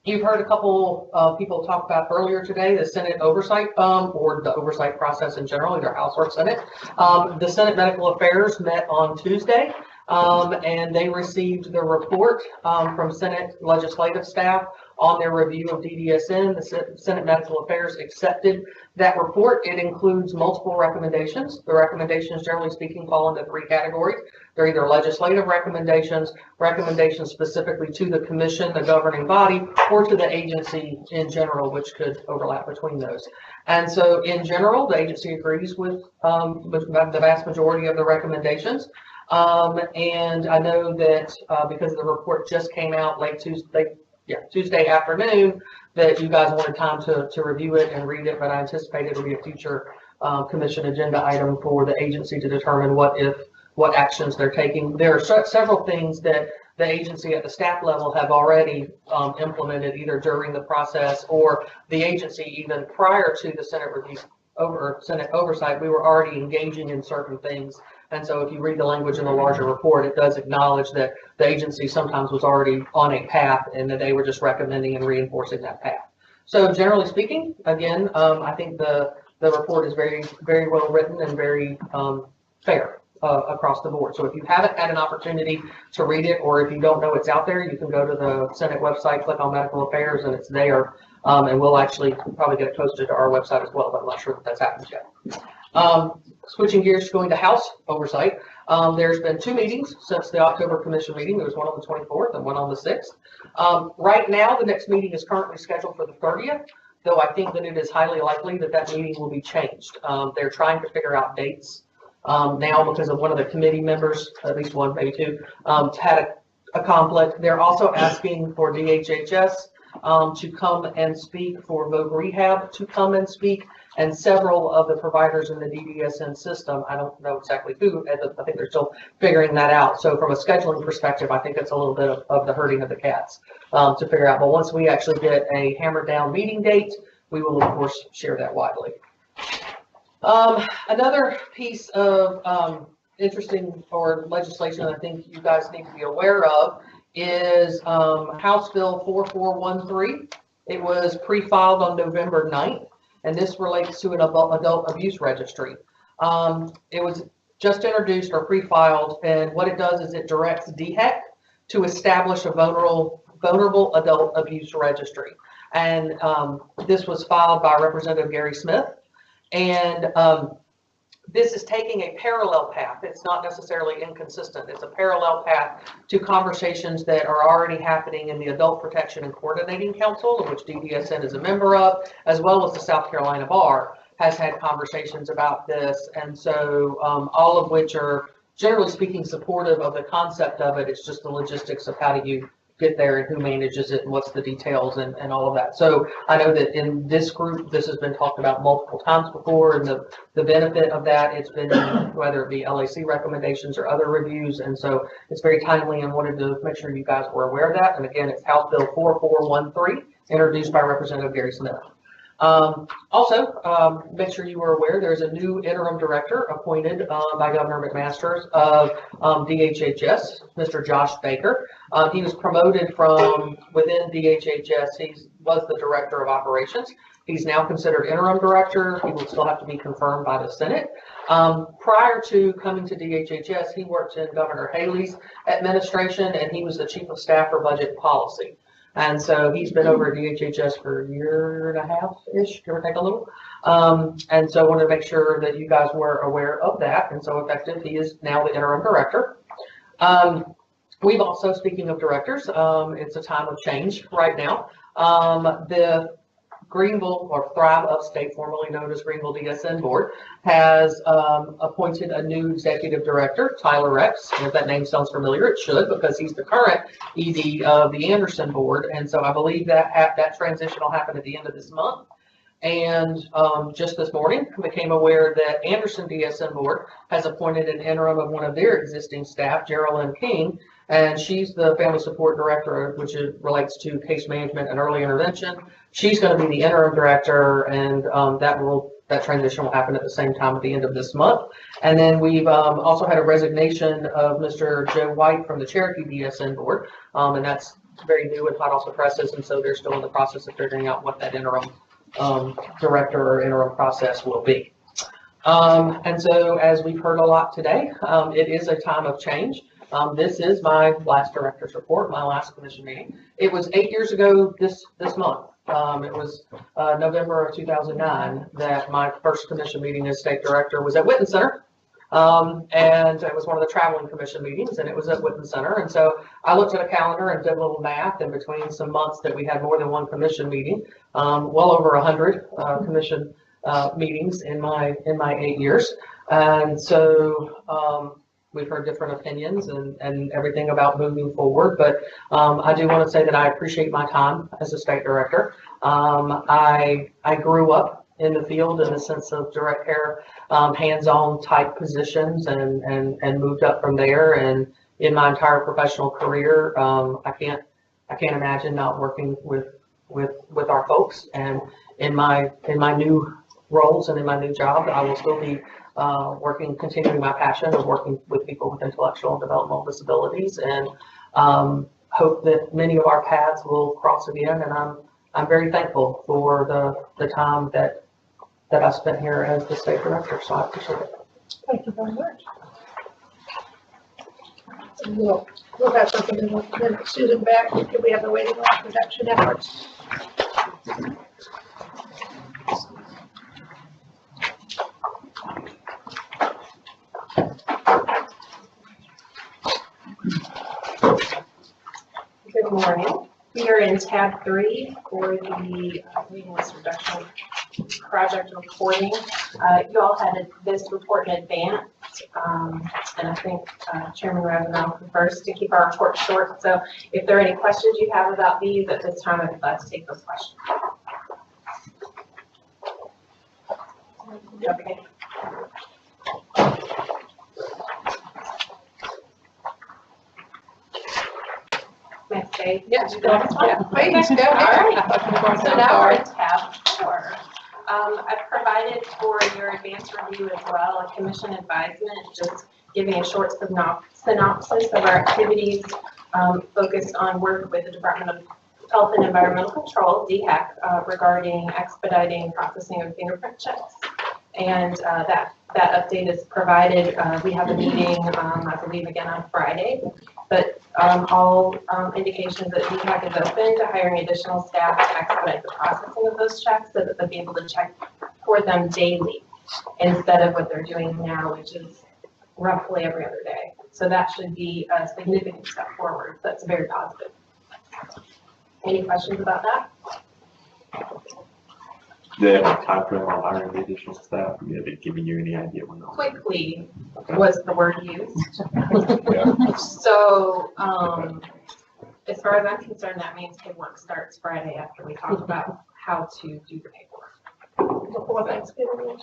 O: You've heard a couple people talk about earlier today the Senate oversight or the oversight process in general, either House or Senate. The Senate Medical Affairs met on Tuesday. And they received the report from Senate legislative staff on their review of DDSN. The Senate Medical Affairs accepted that report. It includes multiple recommendations. The recommendations, generally speaking, fall into 3 categories. They're either legislative recommendations, recommendations specifically to the commission, the governing body, or to the agency in general, which could overlap between those. And so in general, the agency agrees with the vast majority of the recommendations. And I know that because the report just came out late Tuesday afternoon, that you guys wanted time to review it and read it, but I anticipate it'll be a future commission agenda item for the agency to determine what actions they're taking. There are several things that the agency at the staff level have already implemented either during the process or the agency even prior to the Senate review Senate oversight, we were already engaging in certain things. And so if you read the language in the larger report, it does acknowledge that the agency sometimes was already on a path and that they were just recommending and reinforcing that path. So generally speaking, again, I think the report is very, very well written and very fair across the board. So if you haven't had an opportunity to read it, or if you don't know it's out there, you can go to the Senate website, click on Medical Affairs, and it's there. And we'll actually probably get it posted to our website as well, but I'm not sure that that's happened yet. Switching gears, going to House oversight. There's been 2 meetings since the October Commission meeting. There was one on the 24th and one on the 6th. Right now, the next meeting is currently scheduled for the 30th, though I think that it is highly likely that that meeting will be changed. They're trying to figure out dates now because of one of the committee members, at least one, maybe 2, had a conflict. They're also asking for DHHS to come and speak, for Vogue Rehab to come and speak, and several of the providers in the DDSN system. I don't know exactly who, I think they're still figuring that out. So from a scheduling perspective, I think it's a little bit of the herding of the cats to figure out. But once we actually get a hammered down meeting date, we will of course share that widely. Another piece of interesting or legislation I think you guys need to be aware of is House Bill 4413. It was pre-filed on November 9th, and this relates to an adult abuse registry. It was just introduced or pre-filed, and what it does is it directs DHEC to establish a vulnerable adult abuse registry. And this was filed by Representative Gary Smith. And this is taking a parallel path. It's not necessarily inconsistent. It's a parallel path to conversations that are already happening in the Adult Protection and Coordinating Council, of which DDSN is a member of, as well as the South Carolina Bar has had conversations about this. And so all of which are, generally speaking, supportive of the concept of it. It's just the logistics of how do you get there and who manages it and what's the details and all of that. So I know that in this group, this has been talked about multiple times before, and the benefit of that, it's been, whether it be LAC recommendations or other reviews, and so it's very timely and wanted to make sure you guys were aware of that. And again, it's House Bill 4413, introduced by Representative Gary Smith. Also, make sure you were aware there's a new interim director appointed by Governor McMaster of DHHS, Mr. Josh Baker. He was promoted from within DHHS. He was the director of operations. He's now considered interim director. He will still have to be confirmed by the Senate. Prior to coming to DHHS, he worked in Governor Haley's administration, and he was the chief of staff for budget policy. And so he's been over at DHHS for a year and a half-ish, give or take a little. And so I wanted to make sure that you guys were aware of that. And so effective, he is now the interim director. We've also, speaking of directors, it's a time of change right now. The Greenville, or Thrive Upstate, formerly known as Greenville DSN Board, has appointed a new executive director, Tyler Rex. And if that name sounds familiar, it should, because he's the current ED of the Anderson Board. And so I believe that that transition will happen at the end of this month. And just this morning, became aware that Anderson DSN Board has appointed an interim of one of their existing staff, Geraldine King, and she's the Family Support Director, which relates to case management and early intervention. She's going to be the interim director, and that transition will happen at the same time at the end of this month. And then we've also had a resignation of Mr. Joe White from the Cherokee DSN Board, and that's very new and hot off the presses, and so they're still in the process of figuring out what that interim director or interim process will be. And so, as we've heard a lot today, it is a time of change. This is my last director's report, my last commission meeting. It was 8 years ago this month. It was November of 2009 that my first commission meeting as state director was at Witten Center. And it was one of the traveling commission meetings, and it was at Witten Center. And so I looked at a calendar and did a little math in between some months that we had more than one commission meeting, well over 100 commission meetings in my 8 years. And so we've heard different opinions and everything about moving forward, but I do want to say that I appreciate my time as a state director. I grew up in the field in the sense of direct care, hands-on type positions, and moved up from there. And in my entire professional career, I can't imagine not working with our folks. And in my new roles and in my new job, I will still be continuing my passion of working with people with intellectual and developmental disabilities, and hope that many of our paths will cross again. And I'm very thankful for the time that I spent here as the state director, so I appreciate it.
B: Thank you very much. And we'll have something in a minute. Susan back, do we have the waiting list reduction efforts?
A: Good morning. We are in tab 3 for the waiting list reduction project reporting. You all had this report in advance, and I think Chairman Ravenel prefers to keep our report short. So if there are any questions you have about these at this time, I'd be glad to take those questions. Okay. Next day.
O: Yes,
A: Please
O: go.
A: All right. So now we're in tab 4. I've provided for your advanced review as well a commission advisement, just giving a short synopsis of our activities focused on work with the Department of Health and Environmental Control, DHEC, regarding expediting processing of fingerprint checks. And that update is provided. We have a meeting, I believe, again on Friday. But all indications that DHEC is open to hiring additional staff to expedite the processing of those checks so that they'll be able to check for them daily instead of what they're doing now, which is roughly every other day. So that should be a significant step forward. That's very positive. Any questions about that?
K: Do they have a time frame on hiring the additional staff? Have they given you any idea when they'll?
A: Quickly was the word used. So As far as I'm concerned, that means paperwork starts Friday after we talk about how to do the paperwork.
B: Before Thanksgiving.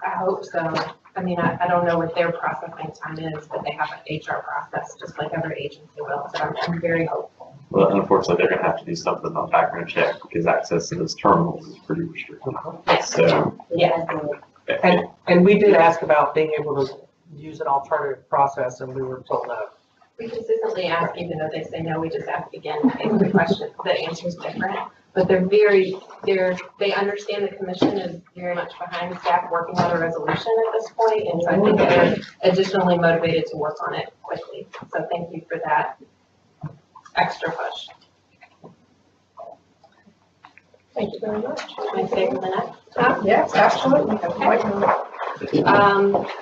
A: I hope so. I mean, I don't know what their processing time is, but they have an HR process, just like every agency will, so I'm very hopeful.
K: Well, unfortunately, they're gonna have to do something on background check because access to those terminals is pretty restricted. So.
A: Yeah.
O: And we did ask about being able to use an alternative process, and we were told no.
A: We consistently ask, even though they say no, we just ask again, and the question, the answer is different. But they understand the commission is very much behind staff working on a resolution at this point, and so I think they're additionally motivated to work on it quickly. So thank you for that extra push.
B: Thank you very much.
A: Can I stay for the next?
B: Yes, absolutely.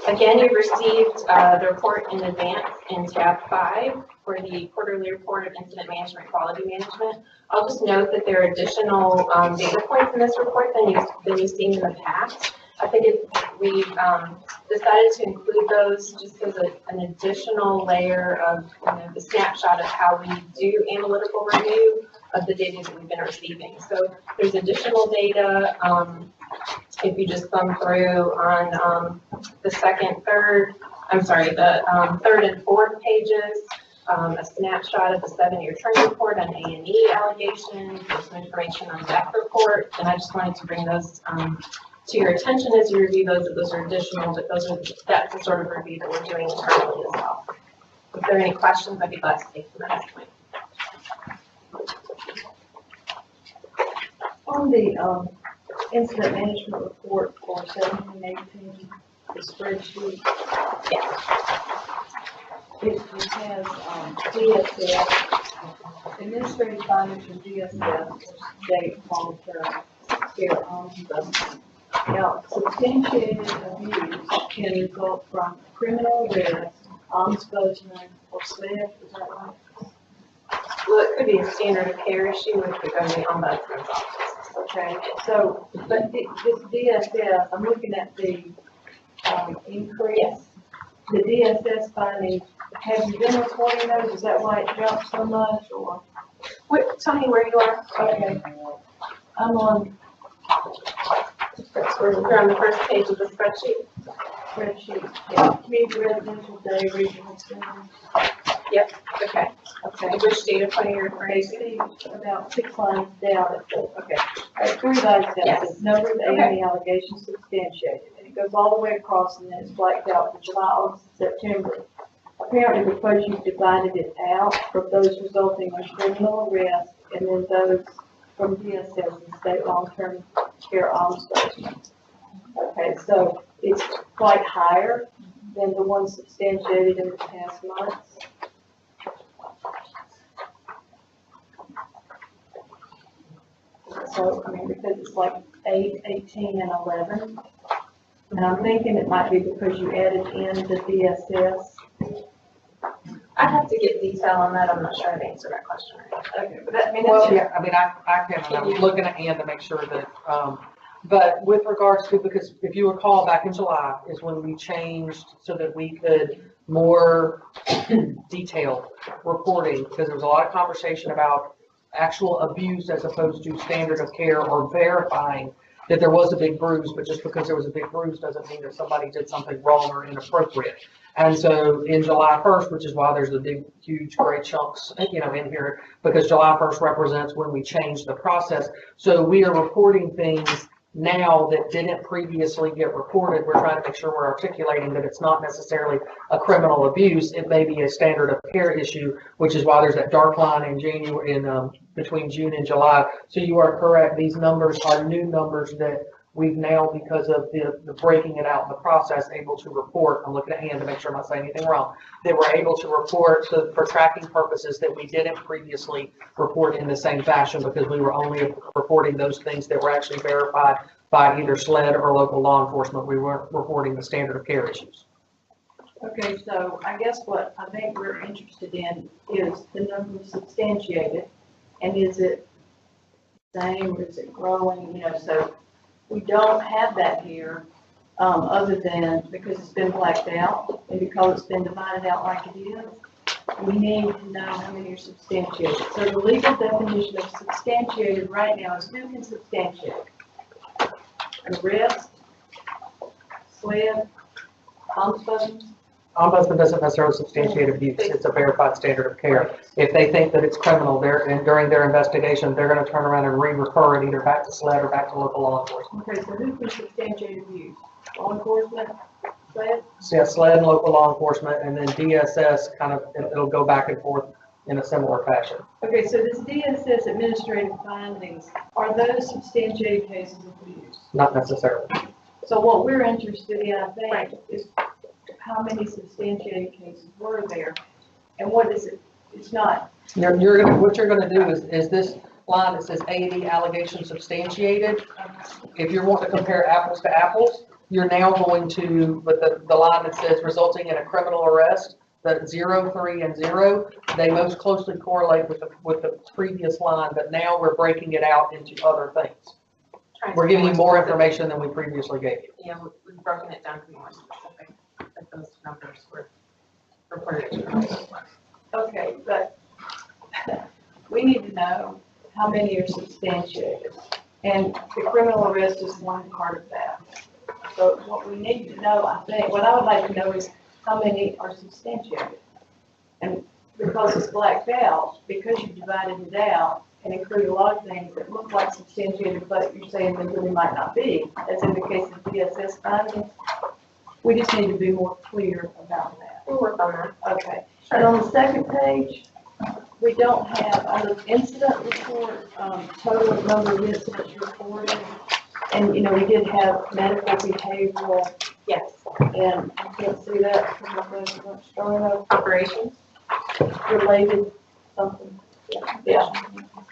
A: Again, you received the report in advance in tab 5 for the quarterly report of incident management quality management. I'll just note that there are additional data points in this report than you've seen in the past. I think we've decided to include those just as an additional layer of the snapshot of how we do analytical review of the data that we've been receiving. So there's additional data. If you just thumb through on the third and fourth pages, a snapshot of the 7-year trend report on A&E allegations, there's some information on that report, and I just wanted to bring those to your attention as you review those. Those are additional, but that's the sort of review that we're doing internally as well. If there are any questions, I'd be glad to take them at this point.
E: On the incident management report for 17-18, the spreadsheet. It has DSS, administrative findings from DSS, state long-term care ombudsman. Now, substantiated abuse can result from criminal arrest, ombudsman, or SLED, is that right?
A: Well, it could be a standard of care issue, which would go to the ombudsman's office.
E: Okay, so, but this DSS, I'm looking at the increase.
A: Yes.
E: The DSS findings, have you been reporting those? Is that why it jumped so much, or?
A: Tell me where you are.
E: Okay. I'm on.
A: You're on the first page of the spreadsheet.
E: Yeah. Community residential day regional center.
A: Yep. Okay.
E: Okay.
A: Which data point are you referring to?
E: See, about 6 lines down. Okay. 3 lines down.
A: Yes.
E: Number of A&E allegations substantiated. And it goes all the way across, and then it's blacked out for July, August, September. Apparently, because you've divided it out from those resulting in criminal arrest, and then those from DSS and state long-term care ombudsman. Okay, so it's quite higher than the ones substantiated in the past months. So, I mean, because it's like 8, 18, and 11. And I'm thinking it might be because you added in the DSS.
A: I have to get detail on that. I'm not sure I've answered that question.
E: Okay, but that, I mean,
O: Well,
E: that's
O: yeah, I mean, I can, I'm looking at Ann to make sure that, but with regards to, because if you recall back in July is when we changed so that we could more detailed reporting, because there was a lot of conversation about actual abuse as opposed to standard of care or verifying that there was a big bruise, but just because there was a big bruise doesn't mean that somebody did something wrong or inappropriate. And so in July 1st, which is why there's the big, huge gray chunks, in here, because July 1st represents when we changed the process. So we are reporting things now that didn't previously get reported. We're trying to make sure we're articulating that it's not necessarily a criminal abuse. It may be a standard of care issue, which is why there's that dark line in January, between June and July. So you are correct. These numbers are new numbers that we've now, because of the breaking it out in the process, able to report. I'm looking at Ann to make sure I'm not saying anything wrong. That we're able to report for tracking purposes that we didn't previously report in the same fashion, because we were only reporting those things that were actually verified by either SLED or local law enforcement. We weren't reporting the standard of care issues.
E: okay, so I guess what I think we're interested in is the number substantiated, and is it the same or is it growing, so we don't have that here, other than because it's been blacked out and because it's been divided out like it is. we need to know how many are substantiated. So the legal definition of substantiated right now is who can substantiate? An arrest, SLED, ombudsman?
O: Ombudsman doesn't necessarily substantiate abuse, it's a verified standard of care. If they think that it's criminal, and during their investigation, they're gonna turn around and re-refer it either back to SLED or back to local law enforcement.
E: Okay, so who can substantiate abuse? Law enforcement, SLED?
O: So yeah, SLED and local law enforcement, and then DSS kind of, it'll go back and forth in a similar fashion.
E: Okay, so this DSS administrative findings, are those substantiated cases of abuse?
O: Not necessarily.
E: So what we're interested in, I think, is how many substantiated cases were there? And what is it? It's not.
O: What you're gonna do is this line that says A&E allegation substantiated. If you're wanting to compare apples to apples, you're now going to, with the line that says resulting in a criminal arrest, that 0, 3, and 0, they most closely correlate with the previous line, but now we're breaking it out into other things. We're giving you more information than we previously gave you.
A: Yeah, we've broken it down to be more specific, but those numbers were reported.
E: Okay, but we need to know how many are substantiated. And the criminal arrest is one part of that. So what we need to know, I think, what I would like to know is how many are substantiated. And because it's blacked out, because you divided it out and included a lot of things that look like substantiated, but you're saying they really might not be, as in the case of DSS findings, we just need to be more clear about that.
A: We'll work on that.
E: Okay. And on the second page, we don't have, on the incident report, total number of incidents reported. And, you know, we did have medical behavioral,
A: Yes.
E: and I can't see that because those weren't strong enough.
A: Operations.
E: Related something. Yeah.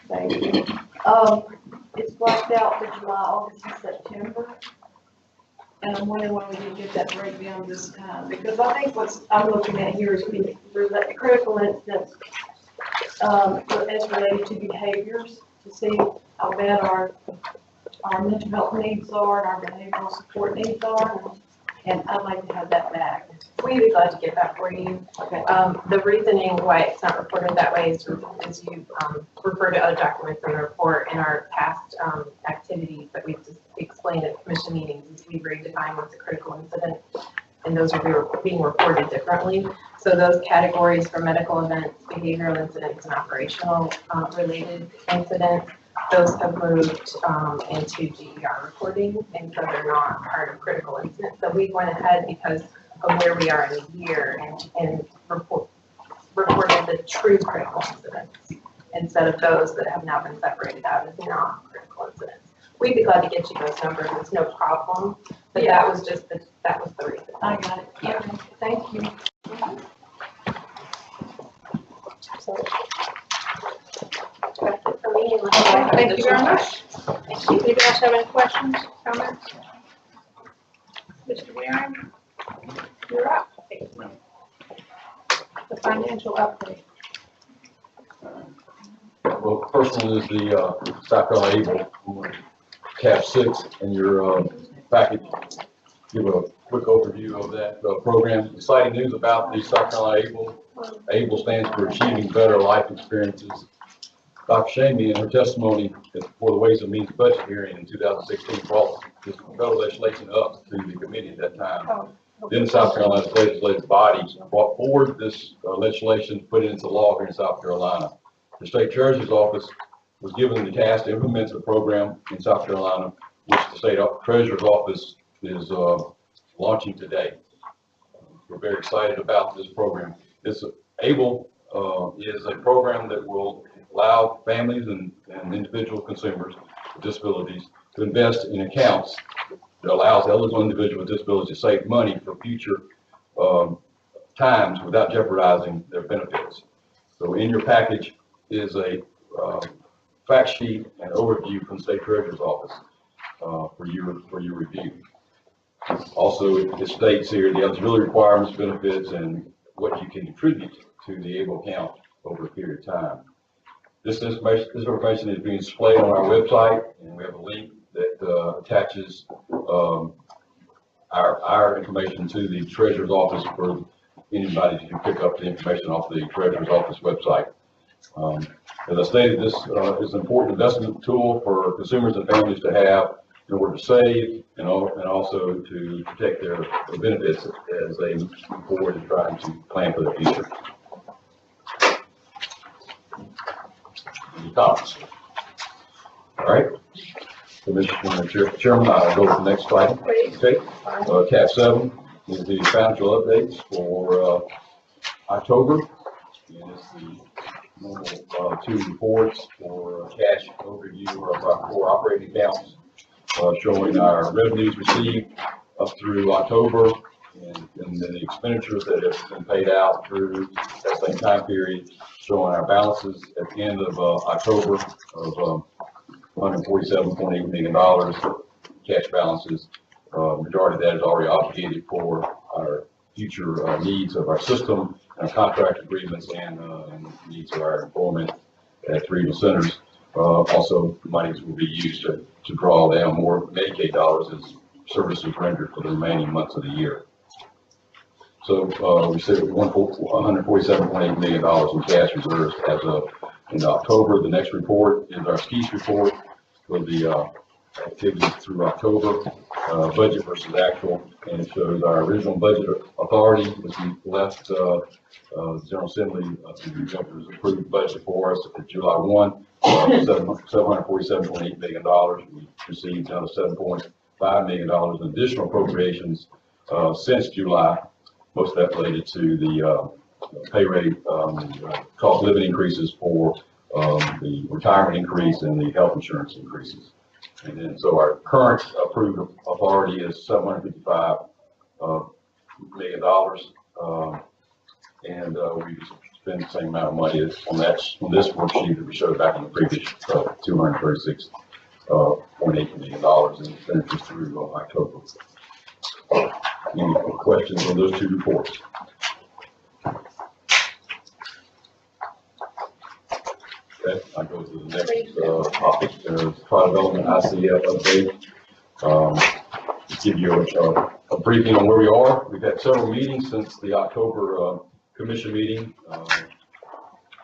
E: Thank you. It's blacked out for July, August, and September. And I'm wondering when we can get that breakdown this time, because I think what I'm looking at here is the critical incidents, as related to behaviors, to see how bad our mental health needs are and our behavioral support needs are. And I'd like to have that back.
A: We'd be glad to get that for you.
E: Okay.
A: The reasoning why it's not reported that way is you refer to other documents in the report. In our past activities that we've just explained at commission meetings, is we redefine what's a critical incident, and those are being reported differently. So those categories for medical events, behavioral incidents, and operational related incidents, those have moved into GER reporting, and so they're not part of critical incidents. So we went ahead because of where we are in the year and reported the true critical incidents instead of those that have now been separated out as non-critical incidents. We'd be glad to get you those numbers. It's no problem, but that was just that was the reason.
E: I got it. Yeah. Thank you.
A: So, that's it for me. Unless you have
B: Thank you very
A: additional
B: much.
A: questions.
B: Anybody else have any questions, comments? Mr. Waring, you're up. The financial update.
I: Well, first one is the South Carolina Able Cap 6 in your package. Give a quick overview of that program. Exciting news about the South Carolina Able. ABLE stands for Achieving Better Life Experiences. Dr. Shamey, in her testimony for the Ways and Means budget hearing in 2016, brought this federal legislation up to the committee at that time. Then the South Carolina legislative body brought forward this legislation to put it into law here in South Carolina. The state treasurer's office was given the task to implement the program in South Carolina, which the state treasurer's office is launching today. We're very excited about this program. This ABLE is a program that will allow families and individual consumers with disabilities to invest in accounts that allows eligible individuals with disabilities to save money for future times without jeopardizing their benefits. So in your package is a fact sheet and overview from the State Treasurer's Office for your review. Also, it states here the eligibility requirements, benefits, and what you can contribute to the ABLE account over a period of time. This information is being displayed on our website, and we have a link that attaches our information to the Treasurer's Office for anybody can pick up the information off the Treasurer's Office website. As I stated, this is an important investment tool for consumers and families to have in order to save and also to protect their benefits as they move forward and trying to plan for the future. Any comments? All right. Commissioner Chairman, I'll go to the next slide. Okay. Tab 7 is the financial updates for October. And it's the normal 2 reports for cash overview of our core operating accounts, showing our revenues received up through October and then the expenditures that have been paid out through that same time period, showing our balances at the end of October of $147.8 million cash balances. Majority of that is already obligated for our future needs of our system, our contract agreements, and needs of our employment at regional centers. Also, monies will be used to draw down more Medicaid dollars as services rendered for the remaining months of the year. So we said $147.8 million in cash reserves as of in October. The next report is our SCDDSN report for the activities through October, budget versus actual, and it shows our original budget authority as we left General Assembly the governor's approved budget for us at July 1, $747.8 million. We received another $7.5 million in additional appropriations since July. Most of that related to the pay rate, cost of living increases for the retirement increase and the health insurance increases. And then, so our current approved authority is $755 million, and we spend the same amount of money on this worksheet that we showed back in the previous $236.8 million in expenditures through October. Any questions on those 2 reports? Okay, I'll go to the next topic, trial development ICF update. To give you a briefing on where we are. We've had several meetings since the October commission meeting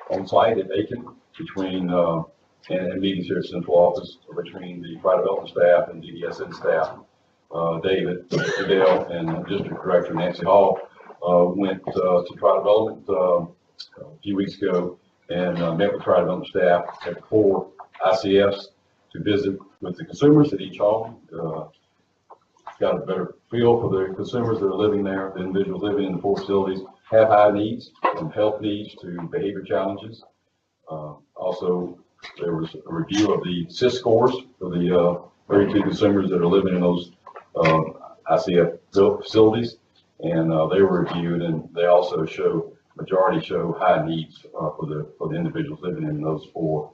I: on site at Aiken between and meetings here at Central Office between the trial development staff and DDSN staff. David Dale and District Director Nancy Hall went to trial development a few weeks ago and met with trial development staff at 4 ICFs to visit with the consumers at each home. Got a better feel for the consumers that are living there. The individuals living in the 4 facilities have high needs, from health needs to behavior challenges. Also, there was a review of the CIS scores for the 32 consumers that are living in those ICF facilities, and they were reviewed, and they also majority show high needs for the individuals living in those 4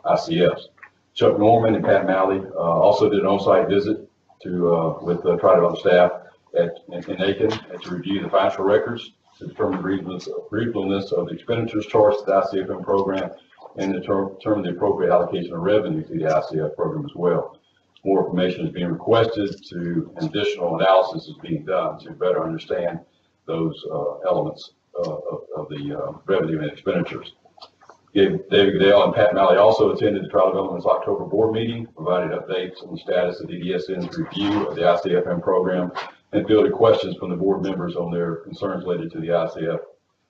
I: ICFs. Chuck Norman and Pat Malley also did an on-site visit with the trial development staff in Aiken to review the financial records to determine the reasonableness of the expenditures charged to the ICFM program and determine the appropriate allocation of revenue to the ICF program as well. More information is being requested and additional analysis is being done to better understand those elements of the revenue and expenditures. David Goodell and Pat Malley also attended the Trial Development's October board meeting, provided updates on the status of DDSN's review of the ICFM program, and fielded questions from the board members on their concerns related to the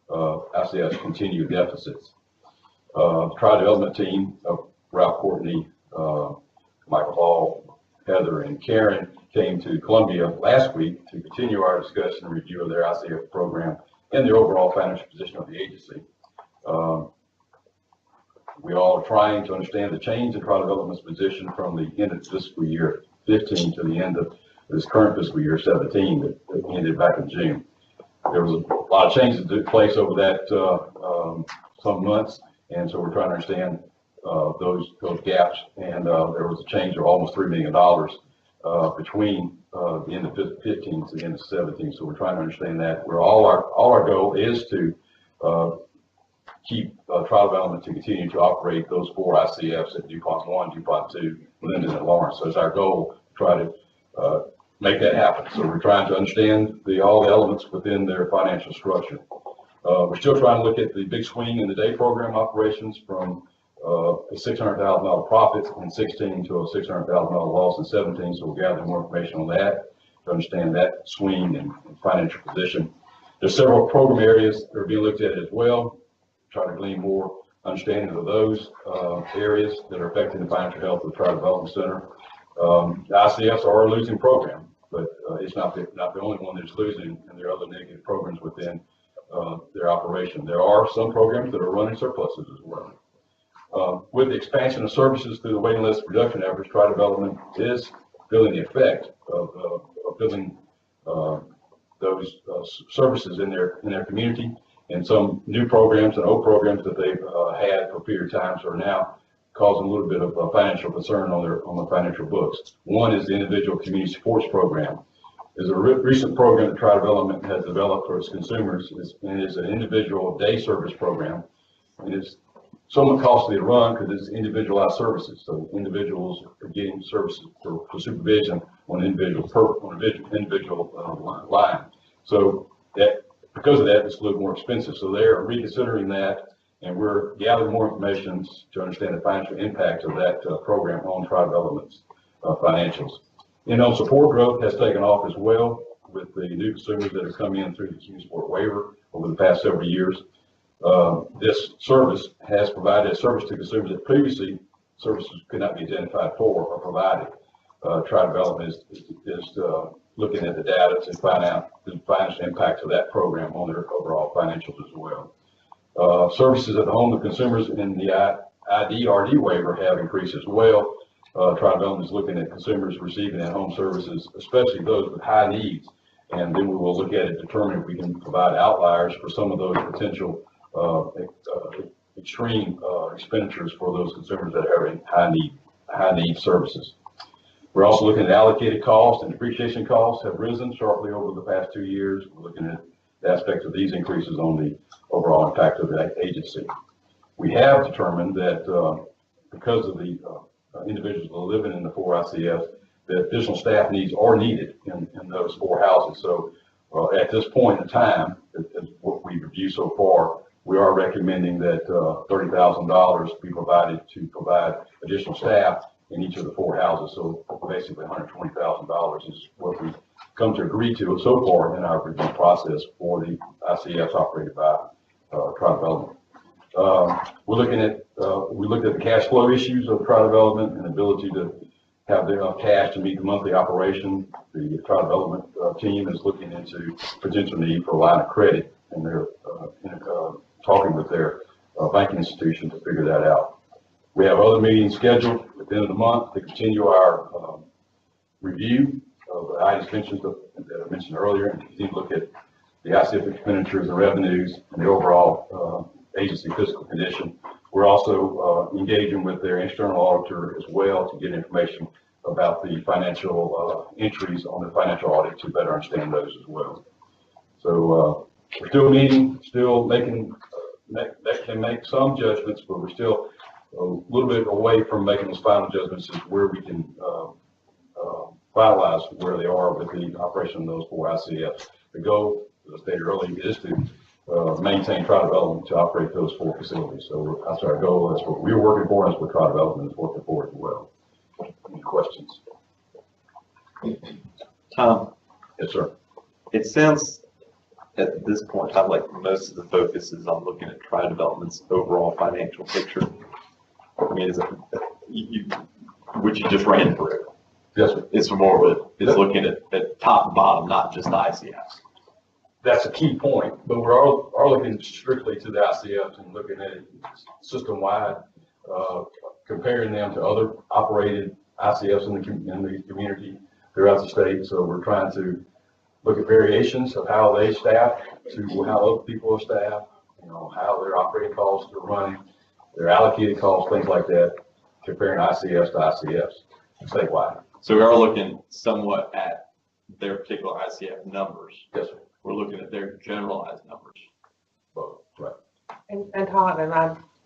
I: ICF's continued deficits. The Trial Development team of Ralph Courtney, Michael Hall, Heather, and Karen came to Columbia last week to continue our discussion and review of their ICF program and the overall financial position of the agency. We all are trying to understand the change in trial development's position from the end of fiscal year 15 to the end of this current fiscal year 17 that ended back in June. There was a lot of changes that took place over that some months, and so we're trying to understand those gaps. And there was a change of almost $3 million between the end of 15 to the end of 17. So we're trying to understand that. Where all our goal is to keep trial development to continue to operate those 4 ICFs at DuPont 1, DuPont 2, Linden, and Lawrence. So it's our goal to try to make that happen. So we're trying to understand all the elements within their financial structure. We're still trying to look at the big swing in the day program operations from a $600,000 profit in 16 to a $600,000 loss in 17. So we'll gather more information on that to understand that swing and financial position. There's several program areas that are being looked at as well. Try to glean more understanding of those areas that are affecting the financial health of the Tribe Development Center. The ICFs are a losing program, but it's not the only one that's losing, and there are other negative programs within their operation. There are some programs that are running surpluses as well. With the expansion of services through the waiting list reduction efforts, Tribe Development is feeling the effect of building those services in their community, and some new programs and old programs that they've had for a period of times are now causing a little bit of financial concern on the financial books. One is the Individual Community Supports Program. Is a recent program that Tribe Development has developed for its consumers, and is an individual day service program. And it's somewhat costly to run because it's individualized services. So individuals are getting services for supervision on an individual line. So that because of that, it's a little more expensive. So they're reconsidering that, and we're gathering more information to understand the financial impact of that program on Tribe Development's financials. In-home support growth has taken off as well with the new consumers that have come in through the community support waiver over the past several years. This service has provided a service to consumers that previously services could not be identified for or provided. Tribe Development is looking at the data to find out the financial impact of that program on their overall financials as well. Services at the home of consumers in the IDRD waiver have increased as well. Tribe Development is looking at consumers receiving at-home services, especially those with high needs, and then we will look at it, determine if we can provide outliers for some of those potential extreme expenditures for those consumers that are having high need services. We're also looking at allocated costs, and depreciation costs have risen sharply over the past 2 years. We're looking at the aspects of these increases on the overall impact of the agency. We have determined that because of the individuals that are living in the 4 ICFs, that additional staff needs are needed in those 4 houses. So at this point in time, as what we've reviewed so far, we are recommending that $30,000 be provided to provide additional staff in each of the 4 houses. So basically $120,000 is what we've come to agree to so far in our review process for the ICFs operated by Tribe Development. We looked at the cash flow issues of Tribe Development and ability to have enough cash to meet the monthly operation. The Tribe Development team is looking into potential need for a line of credit, and they're talking with their banking institution to figure that out. We have other meetings scheduled at the end of the month to continue our review of the items that I mentioned earlier, and continue to look at the ICF expenditures and revenues and the overall agency fiscal condition. We're also engaging with their external auditor as well to get information about the financial entries on the financial audit to better understand those as well. So we're still meeting, still making, that can make some judgments, but we're still a little bit away from making those final judgments as where we can finalize where they are with the operation of those 4 ICFs. The goal, as I stated earlier, is to maintain Tribe Development to operate those 4 facilities. So that's our goal. That's what we're working for, and that's what Tribe Development is working for as well. Any questions?
K: Tom?
I: Yes, sir.
K: It sounds at this point, I'd like most of the focus is on looking at Tribe Development's overall financial picture. I mean, which you just ran through.
I: Yes, sir.
K: It's more of it's looking at top and bottom, not just ICFs.
I: That's a key point, but we're all looking strictly to the ICFs and looking at it system-wide, comparing them to other operated ICFs in the community throughout the state. So we're trying to look at variations of how they staff to how other people are staffed, how their operating costs are running, their allocated costs, things like that, comparing ICFs to ICFs statewide.
K: So we are looking somewhat at their particular ICF numbers.
I: Yes, sir.
K: We're looking at their generalized numbers.
I: Both, right.
O: And Todd,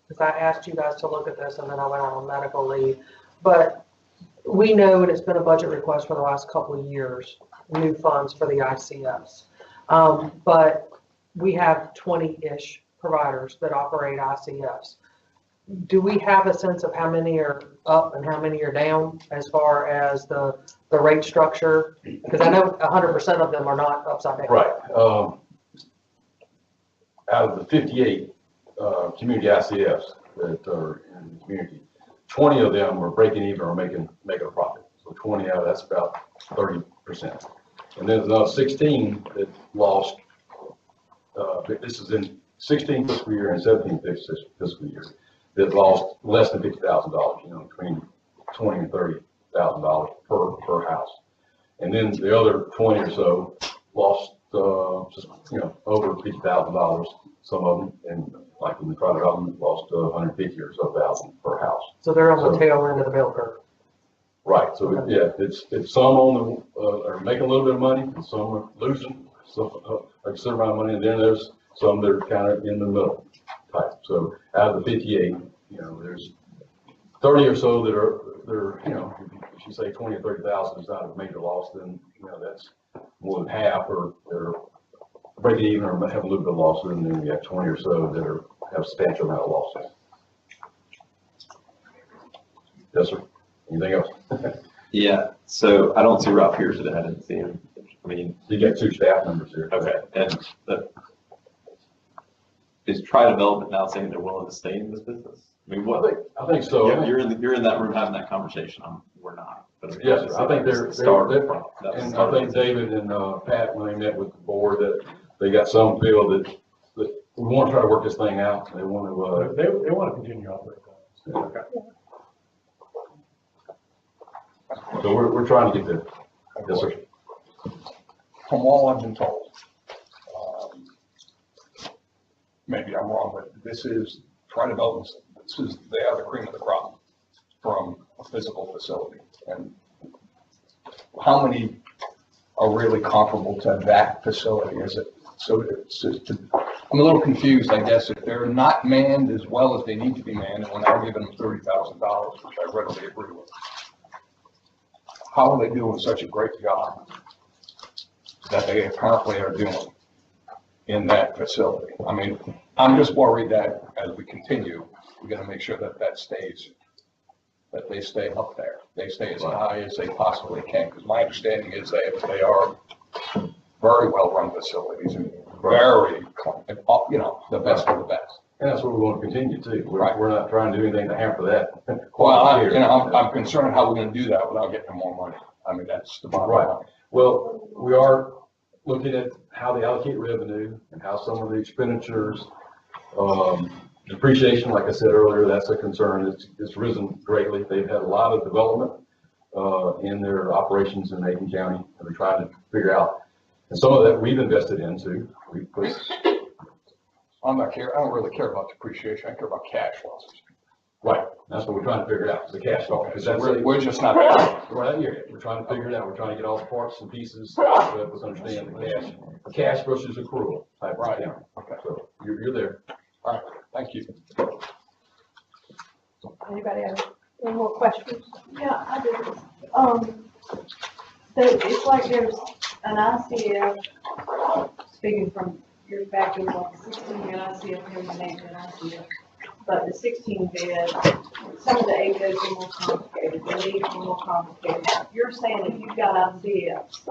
O: because I asked you guys to look at this and then I went out on medical leave, but we know, and it's been a budget request for the last couple of years, new funds for the ICFs. But we have 20-ish providers that operate ICFs. Do we have a sense of how many are up and how many are down as far as the rate structure? Because I know 100% of them are not upside down.
I: Right. Out of the 58 community ICFs that are in the community, 20 of them are breaking even or making a profit. So 20 out of that's about 30%. And then another 16 that lost. This is in 16 fiscal year and 17 fiscal year. That lost less than $50,000. You know, between $20,000 and $30,000 per house. And then the other 20 or so lost, just, you know, over $50,000. Some of them, and like in the private development, lost 150 or so thousand per house.
O: So they're on the tail end of the bell curve.
I: Right. So yeah, it's some on the are making a little bit of money, and some are losing some a considerable amount of money, and then there's some that are kind of in the middle type. So out of the 58, you know, there's 30 or so that are you know, if you say 20 or 30,000 is not a major loss, then you know that's more than half, or they're breaking even or have a little bit of losses, and then we have 20 or so that have a substantial amount of losses. Yes, sir. Anything else?
K: Yeah, so I don't see Ralph here today. I didn't see him. I mean,
I: you got 2 staff members here.
K: Okay, and is Tri Development now saying they're willing to stay in this business? I mean, what?
I: I think so.
K: Yeah, you're in that room having that conversation. We're not. But
I: yes, I think they're and I think David and Pat, when they met with the board, that they got some feel that we want to try to work this thing out. They want to.
C: They want to continue operating.
I: Okay. So we're trying to get there. Yes, sir.
C: From all I've been told, maybe I'm wrong, but this is Tri Development. They are the cream of the crop from a physical facility. And how many are really comparable to that facility? Is it? So I'm a little confused, I guess, if they're not manned as well as they need to be manned, and we're now giving them $30,000, which I readily agree with. How are they doing such a great job that they apparently are doing in that facility? I mean, I'm just worried that as we continue, we're going to make sure that that they stay up there. They stay as high as they possibly can. Because my understanding is that they are very well-run facilities and very, you know, the best of the best.
I: And that's what we want to continue to. We're not trying to do anything to hamper that.
C: Well, you know, I'm concerned how we're going to do that without getting more money. I mean, that's the bottom line.
I: Well, we are looking at how they allocate revenue and how some of the expenditures, depreciation, like I said earlier, that's a concern. It's risen greatly. They've had a lot of development in their operations in Macon County, and we're trying to figure out. And some of that we've invested into. We put.
C: I don't really care about depreciation. I care about cash losses.
I: Right. That's what we're trying to figure out. The cash flow.
C: Okay, so we're just not there.
I: Right here. We're trying to figure it out. We're trying to get all the parts and pieces to help us understand the cash. The cash versus accrual type of thing. Okay. So you're there.
C: All right. Thank you.
B: Anybody have any more questions?
E: Yeah, I do. So it's like there's an ICF, speaking from your back, it was like 16 bed ICF, and an 8 bed ICF. But the 16 bed, some of the 8 beds are more complicated, the needs are more complicated. You're saying that you've got ICFs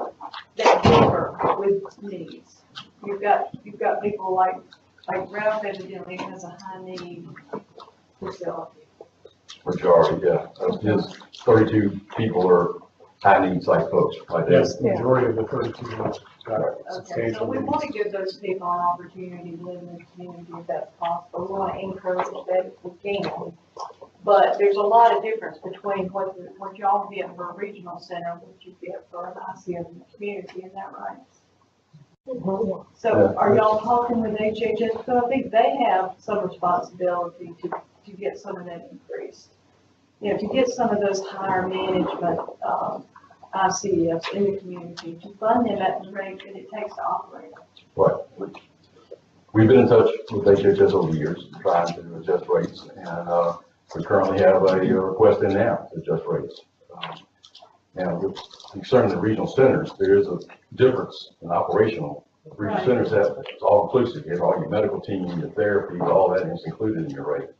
E: that differ with needs. You've got people like Ralph evidently has a high need facility.
I: Majority, yeah. His 32 people are high need type folks, like that.
C: Yes, the majority of the 32 got
E: Okay, so
C: substantial
E: we
C: needs.
E: want to give those people an opportunity to live in the community if that's possible. We want to encourage that if we can. But there's a lot of difference between what y'all get for a regional center and what you get for an ICF in the community, isn't that right? So are y'all talking with HHS? Because I think they have some responsibility to get some of that increased. You know, to get some of those higher management, ICFs in the community, to fund them at the rate that it takes to operate.
I: Right. We've been in touch with HHS over the years, trying to adjust rates, and we currently have a request in now to adjust rates. Now, concerning the regional centers, there is a difference in operational. Regional centers have, it's all inclusive, you have all your medical team, your therapy, all that is included in your rate.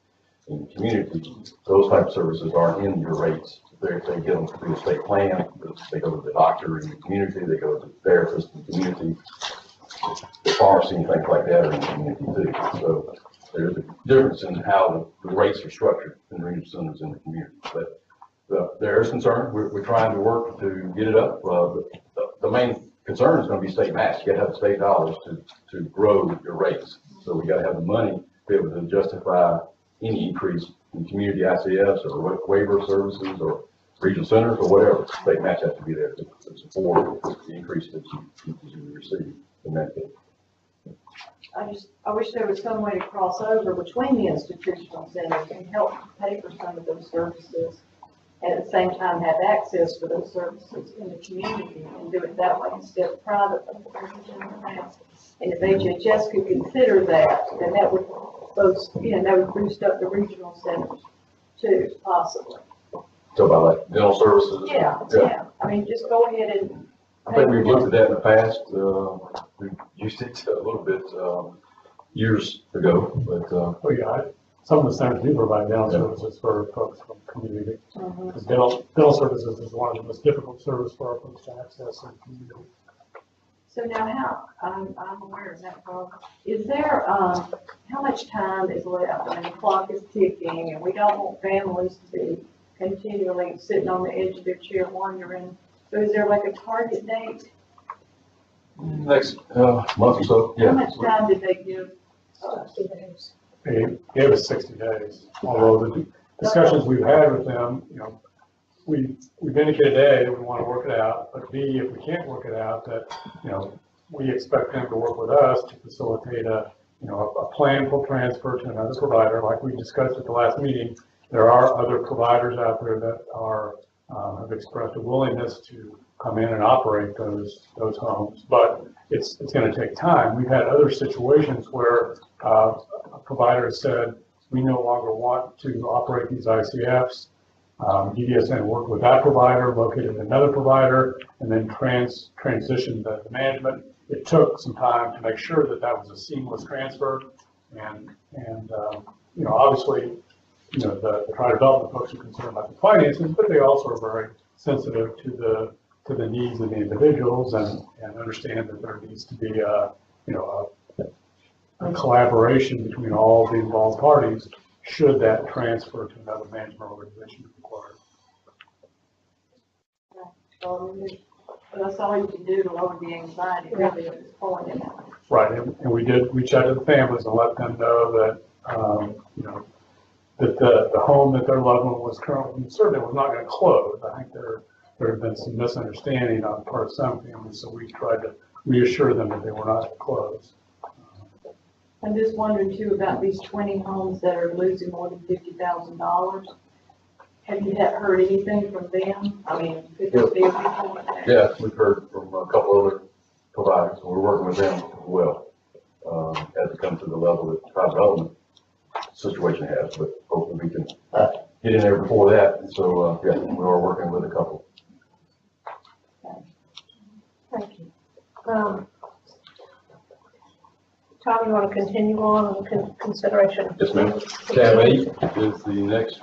I: In the community, those type of services aren't in your rates. They get them through the state plan, they go to the doctor in the community, they go to the therapist in the community, the pharmacy and things like that are in the community too. So there's a difference in how the rates are structured in the regional centers in the community. But there is concern. We're trying to work to get it up. The main concern is going to be state match. You got to have the state dollars to grow your rates. So we got to have the money to be able to justify any increase in community ICFs or waiver services or regional centers or whatever. State match has to be there to support the increase that you receive in Medicaid.
E: I wish there was some way to cross over between the institutional centers and help pay for some of those services. And at the same time have access to those services in the community and do it that way instead of privately. And if HHS could consider that, then that would that would boost up the regional centers too, possibly.
I: So about like dental services?
E: Yeah. I mean, just go ahead and.
I: I think we've looked at that in the past. We used it a little bit years ago, but
F: Some of the centers do provide dental services for folks from the community. Because dental services is one of the most difficult services for our folks to access in the community.
E: So now I'm aware of that problem. Is there, how much time is left? I mean, the clock is ticking and we don't want families to be continually sitting on the edge of their chair wondering. So is there like a target date?
I: next month or so, yeah.
E: How much time did they give?
F: They gave us 60 days, although the discussions we've had with them, we've indicated A, that we want to work it out, but B, if we can't work it out, that, we expect them to work with us to facilitate a plan for transfer to another provider. Like we discussed at the last meeting, there are other providers out there that have expressed a willingness to come in and operate those homes, but it's going to take time. We've had other situations where a provider said, we no longer want to operate these ICFs. DDSN worked with that provider, located another provider, and then transitioned the management. It took some time to make sure that that was a seamless transfer, and obviously, the trial development folks are concerned about the finances, but they also are very sensitive to the needs of the individuals and understand that there needs to be a collaboration between all the involved parties should that transfer to another management organization be required.
E: That's all you can do to lower the anxiety really at this point.
F: Right, and we reached out to the families and let them know that, that the home that their loved one was currently served in was not going to close. I think there had been some misunderstanding on the part of some families, so we tried to reassure them that they were not going to close.
E: I'm just wondering too about these 20 homes that are losing more than $50,000. Have you heard anything from them? I mean, could this be a reason?
I: Yeah, we've heard from a couple other providers, and we're working with them as well, as it comes to the level that the trial development situation has, but hopefully we can get in there before that. And so, yeah, we are working with a couple.
B: Thank you. Tom, you want to continue on consideration?
I: Yes, ma'am. Tab 8 is the next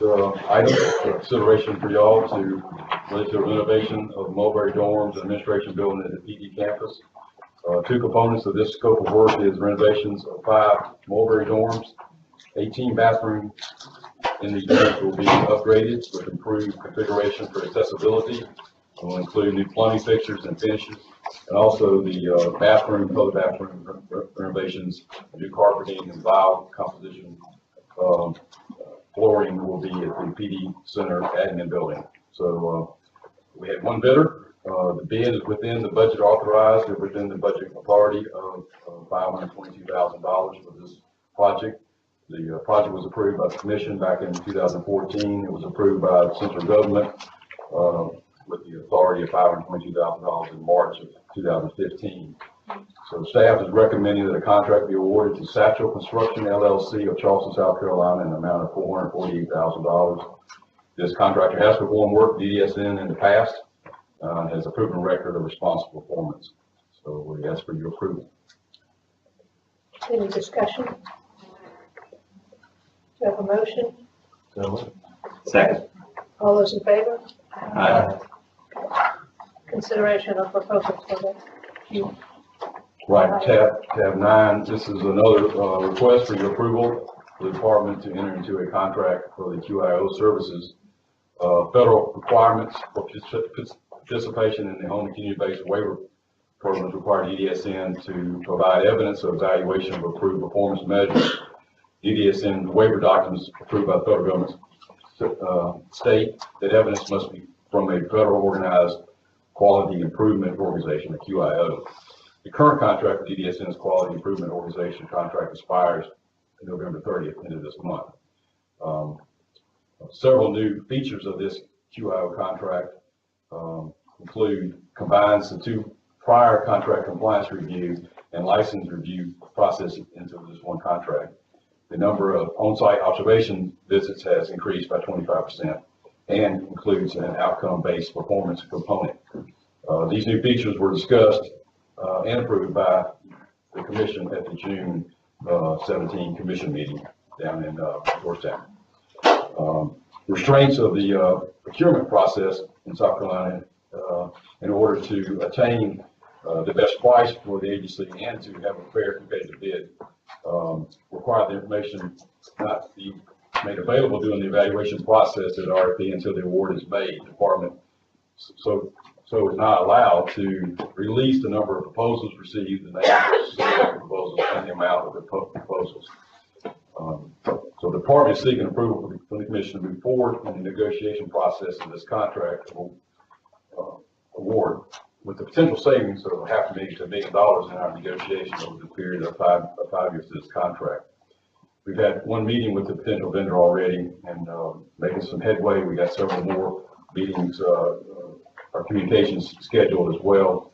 I: item for consideration for y'all to relate to the renovation of Mulberry Dorms and Administration Building at the PD campus. Two components of this scope of work is renovations of 5 Mulberry Dorms. 18 bathrooms in these dorms will be upgraded with improved configuration for accessibility. It will include new plumbing fixtures and finishes, and also the color bathroom renovations, new carpeting and tile composition. Flooring will be at the PD Center admin building. So we had one bidder. The bid is within the budget authorized or within the budget authority of $522,000 for this project. The project was approved by the commission back in 2014. It was approved by the central government with the authority of $522,000 in March of 2015. So staff is recommending that a contract be awarded to Satchel Construction LLC of Charleston, South Carolina in the amount of $448,000 This contractor has performed work for DDSN in the past, has a proven record of responsible performance. So we ask for your approval.
B: Any discussion? Do you have a motion?
K: Second.
B: All those in favor?
K: Aye.
B: Consideration of proposals for the
I: Right, tab 9, this is another request for your approval for the department to enter into a contract for the QIO services. Federal requirements for participation in the home and community-based waiver programs require DDSN to provide evidence of evaluation of approved performance measures. DDSN waiver documents approved by the federal government state that evidence must be from a federal organized quality improvement organization, a QIO. The current contract with DDSN's Quality Improvement Organization contract expires November 30th, end of this month. Several new features of this QIO contract combines the 2 prior contract compliance review and license review processes into this one contract. The number of on-site observation visits has increased by 25% and includes an outcome-based performance component. These new features were discussed and approved by the commission at the June 17 commission meeting down in Georgetown. Restraints of the procurement process in South Carolina in order to attain the best price for the agency and to have a fair competitive bid require the information not be made available during the evaluation process at RFP until the award is made. The department so is not allowed to release the number of proposals received, the name of proposals, and the amount of the proposals. So the department is seeking approval from the commission to move forward in the negotiation process of this contract award with the potential savings of $500,000 to $1 million in our negotiations over the period of five years to this contract. We've had one meeting with the potential vendor already and making some headway. We got several more meetings, our communications scheduled as well,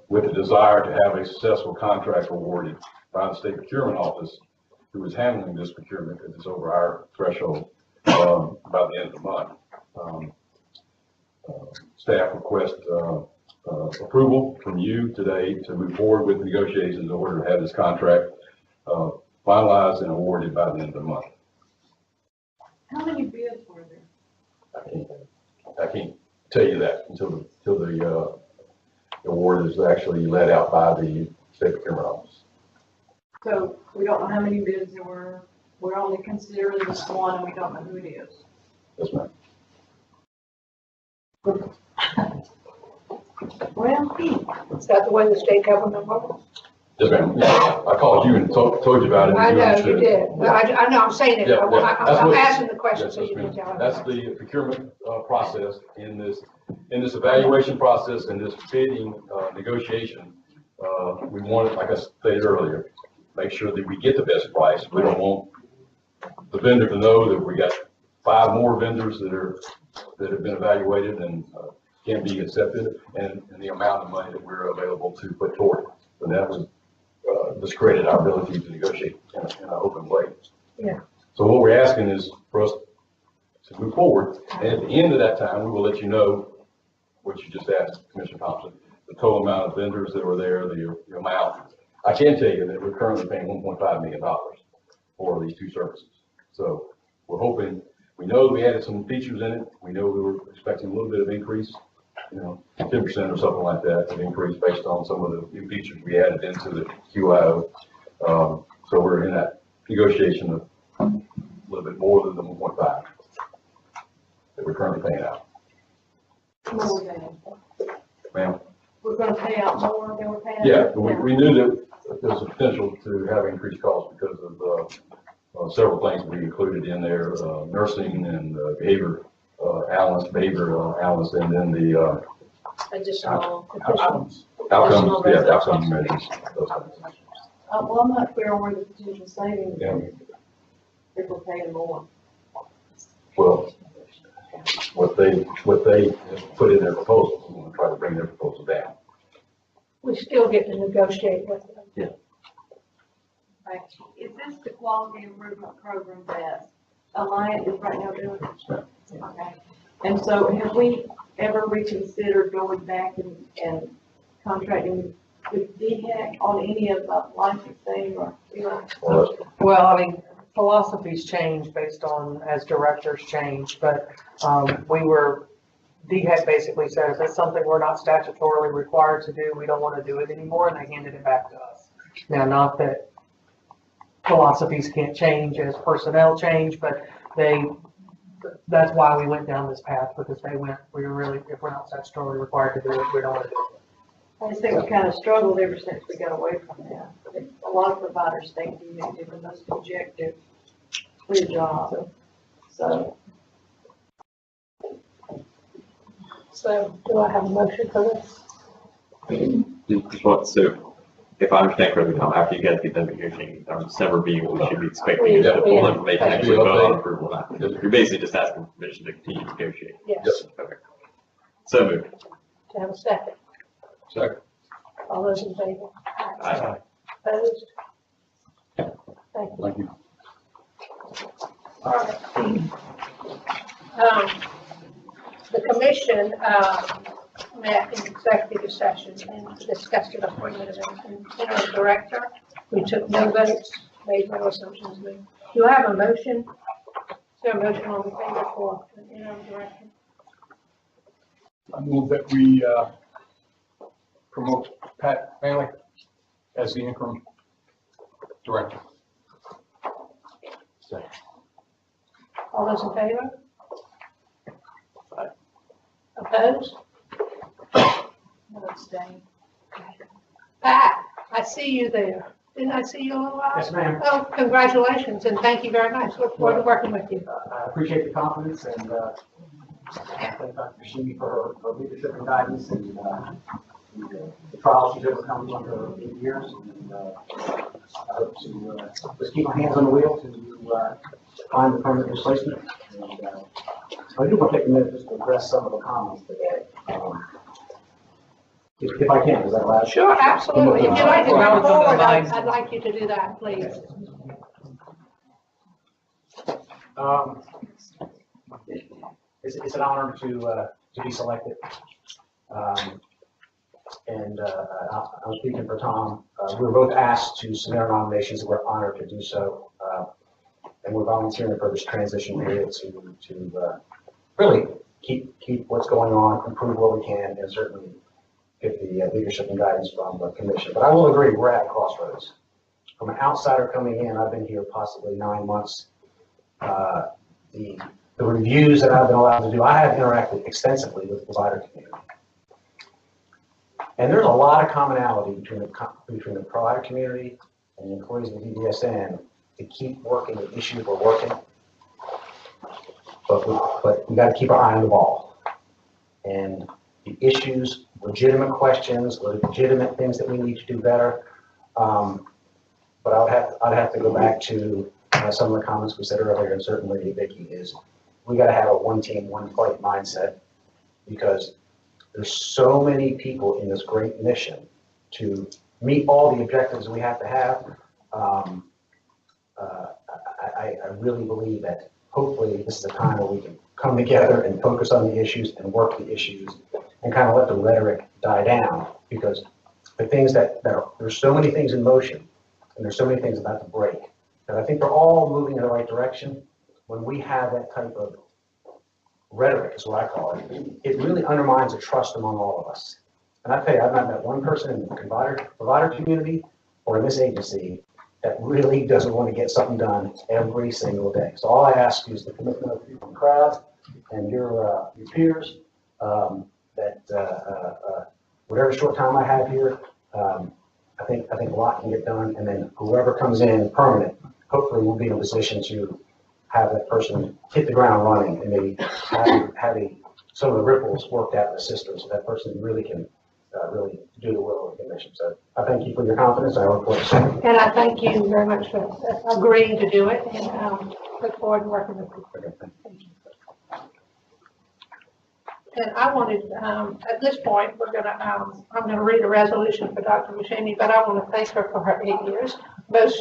I: with a desire to have a successful contract awarded by the state procurement office who is handling this procurement because it's over our threshold by the end of the month. Staff request approval from you today to move forward with negotiations in order to have this contract finalized and awarded by the end of the month.
E: How many bids were there?
I: I can't tell you that until the award is actually let out by the state procurement office.
E: So we don't know how many bids there were. We're only considering this one and we don't know who it is.
I: Yes, ma'am.
E: Well,
B: Is that the way the state government works?
I: Yes, ma'am. Yeah, I called you and told you about it.
B: I
I: and
B: know, you
I: understood.
B: did. Well, I know, I'm saying it.
I: Yeah, yeah. That's
B: I'm
I: what-
B: asking the question
I: Yes,
B: so you
I: ma'am.
B: can tell.
I: That's the procurement process in this evaluation process and this bidding negotiation. We wanted, like I stated earlier, make sure that we get the best price. We don't want the vendor to know that we got 5 more vendors that have been evaluated and can be accepted, and the amount of money that we're available to put toward it. So that was discredit our ability to negotiate in an open way.
B: Yeah.
I: So what we're asking is for us to move forward, and at the end of that time, we will let you know what you just asked, Commissioner Thompson, the total amount of vendors that were there, the amount. I can tell you that we're currently paying $1.5 million for these 2 services. So we're hoping, we know we added some features in it. We know we were expecting a little bit of increase, 10% or something like that, an increase based on some of the new features we added into the QIO. So we're in that negotiation of a little bit more than the 1.5 that we're currently paying out.
E: more than,
I: Ma'am?
E: we're gonna pay out more than we're paying.
I: Yeah, we knew that there was a potential to have increased costs because of several things we included in there, nursing and behavior analysts, and then the
B: Additional.
I: outcomes, measures, those things.
E: Well, I'm not clear on where the potential savings
I: Yeah.
E: is if we're paying more.
I: Well, what they put in their proposal, we want to try to bring their proposal down.
B: We still get to negotiate with them.
E: Right. Is this the quality improvement program that Alliance is right now doing it. Okay. And so have we ever reconsidered going back and contracting with DHEC on any of the licensing or, you know?
O: Well, I mean, philosophies change based on as directors change, but DHEC basically said, if it's something we're not statutorily required to do, we don't want to do it anymore, and they handed it back to us. Now, not that philosophies can't change as personnel change, but that's why we went down this path, because if we're not statutorily required to do it, we don't want to do it.
E: I just think we kind of struggled ever since we got away from that. A lot of providers think you need to be the most objective for your job, so.
B: So do I have a motion for this?
K: So if I understand correctly, Tom, after you guys get done negotiating, December being, we should be expecting you to pull information, actually vote on approval now. You're basically just asking permission to continue to negotiate.
B: Yes.
K: Okay. So moved.
B: To have a second.
C: Second.
B: All those in favor?
K: Aye.
B: Opposed? Thank you.
I: Thank you.
B: All right. The commission, met in executive session and discussed the appointment of an interim director. We took no votes, made no assumptions. Do I have a motion? Is there a motion on the table for an interim director?
C: I move that we promote Pat Manley as the interim director.
B: All those in favor?
K: Aye.
B: Opposed? No abstain. Pat, I see you there. Didn't I see you a little while?
H: Yes, ma'am.
B: Oh, congratulations and thank you very much. Look forward to working with you.
H: I appreciate the confidence and thank Dr. Bashimi for her leadership and guidance and the trials she's overcome in her 8 years. And I hope to just keep my hands on the wheel to find the permanent replacement. And I do want to take a minute just to address some of the comments today. If I can, is that allowed?
B: Sure, absolutely. If you'd like to come forward, I'd like you to do that, please.
H: It's an honor to be selected. And I'm speaking for Tom. We were both asked to submit our nominations, and we're honored to do so. And we're volunteering for this transition period to really keep what's going on, improve what we can, and certainly get the leadership and guidance from the commission. But I will agree, we're at a crossroads. From an outsider coming in, I've been here possibly 9 months. The reviews that I've been allowed to do, I have interacted extensively with the provider community. And there's a lot of commonality between the provider community and the employees of the BHDD-OIDD to keep working the issues we're working. But we got to keep our eye on the ball. And the issues, legitimate questions, legitimate things that we need to do better. But I'd have to go back to some of the comments we said earlier, and certainly Vicki, is we got to have a one team, one fight mindset, because there's so many people in this great mission to meet all the objectives we have to have. I really believe that hopefully this is a time where we can come together and focus on the issues and work the issues and kind of let the rhetoric die down, because the things there's so many things in motion and there's so many things about to break that I think they're all moving in the right direction. When we have that type of rhetoric, is what I call it, it really undermines the trust among all of us. And I tell you, I've not met one person in the provider community or in this agency that really doesn't want to get something done every single day. So all I ask is the commitment of the people in the crowd and your peers, whatever short time I have here, I think a lot can get done, and then whoever comes in permanent, hopefully we'll be in a position to have that person hit the ground running and maybe have some of the ripples worked out in the system so that person really can really do the will of the commission. So I thank you for your confidence. I look forward to seeing you.
B: And I thank you very much for agreeing to do it, and look forward to working with you. Thank you. And I wanted, at this point, I'm gonna read a resolution for Dr. Bashimi, but I want to thank her for her 8 years.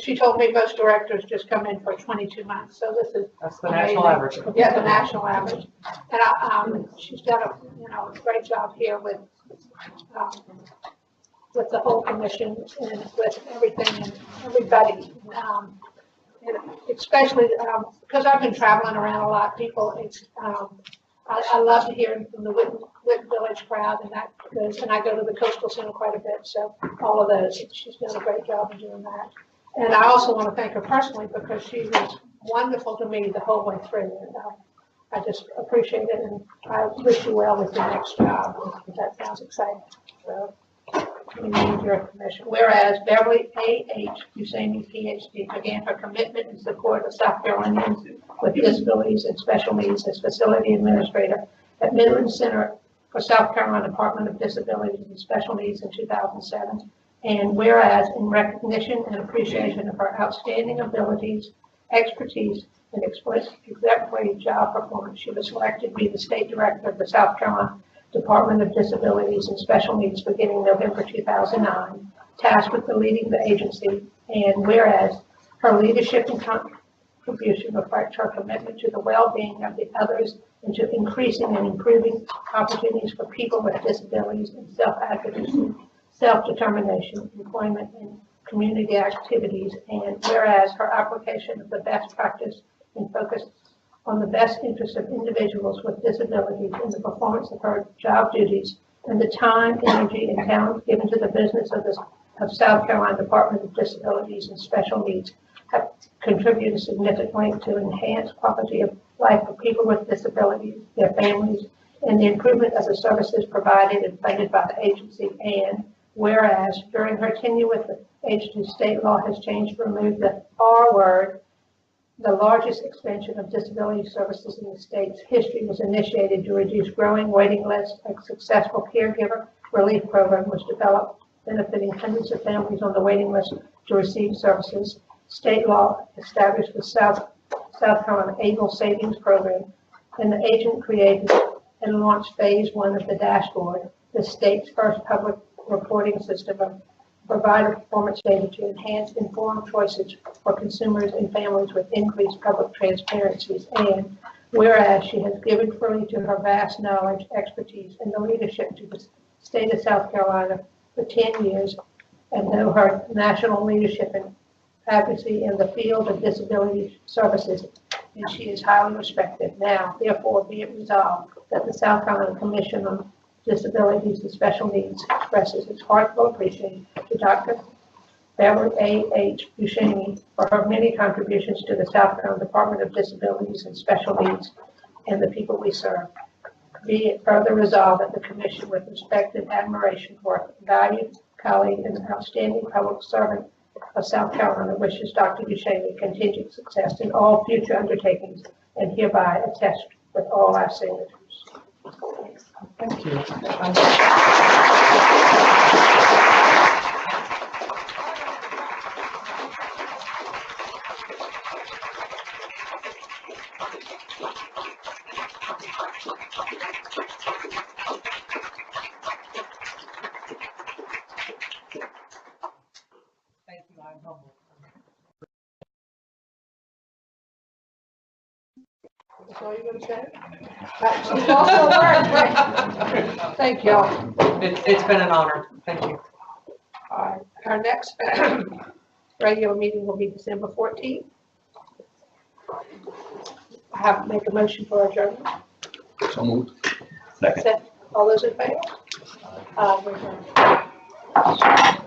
B: She told me most directors just come in for 22 months, so this is.
O: That's the national
B: amazing.
O: average.
B: Yeah, the national average. And she's done a great job here with the whole commission and with everything and everybody. And especially, because I've been traveling around a lot, people, I love to hear from the Witten Village crowd, and that goes, and I go to the Coastal Center quite a bit, so all of those, she's done a great job in doing that. And I also want to thank her personally because she was wonderful to me the whole way through, and I just appreciate it, and I wish you well with your next job. That sounds exciting. So, we need your commission. Whereas Beverly A.H. Husseini, Ph.D., began her commitment and support of South Carolinians with disabilities and special needs as facility administrator at Midland Center for South Carolina Department of Disabilities and Special Needs in 2007. And whereas in recognition and appreciation of her outstanding abilities, expertise, and exemplary job performance, she was selected to be the state director of the South Carolina Department of Disabilities and Special Needs beginning November 2009, tasked with leading the agency. And whereas her leadership and contribution reflects her commitment to the well-being of the others and to increasing and improving opportunities for people with disabilities and self-advocacy, self-determination, employment, and community activities. And whereas her application of the best practice and focus on the best interests of individuals with disabilities in the performance of her job duties and the time, energy, and talent given to the business of South Carolina Department of Disabilities and Special Needs have contributed significantly to enhance quality of life for people with disabilities, their families, and the improvement of the services provided and funded by the agency. And whereas during her tenure with the agency, state law has changed to remove the R word. The largest expansion of disability services in the state's history was initiated to reduce growing waiting lists. A successful caregiver relief program was developed, benefiting hundreds of families on the waiting list to receive services. State law established the South Carolina Able Savings Program, and the agent created and launched phase 1 of the dashboard, the state's first public reporting system of provider performance data to enhance informed choices for consumers and families with increased public transparencies. And whereas she has given freely to her vast knowledge, expertise, and the leadership to the state of South Carolina for 10 years, and know her national leadership and advocacy in the field of disability services, and she is highly respected. Now, therefore, be it resolved that the South Carolina Commission on Disabilities and Special Needs expresses its heartfelt appreciation to Dr. Beverly A.H. Buscemi for her many contributions to the South Carolina Department of Disabilities and Special Needs and the people we serve. Be it further resolved that the Commission, with respect and admiration for a valued colleague and outstanding public servant of South Carolina, wishes Dr. Buscemi continued success in all future undertakings and hereby attest with all our signatures.
L: Thank you.
B: That's all you're going to say? She's also learned. Thank y'all.
O: It's been an honor. Thank you.
B: All right. Our next regular meeting will be December 14th. I have to make a motion for adjournment.
C: So moved.
K: Second.
B: All those in favor? We're adjourned.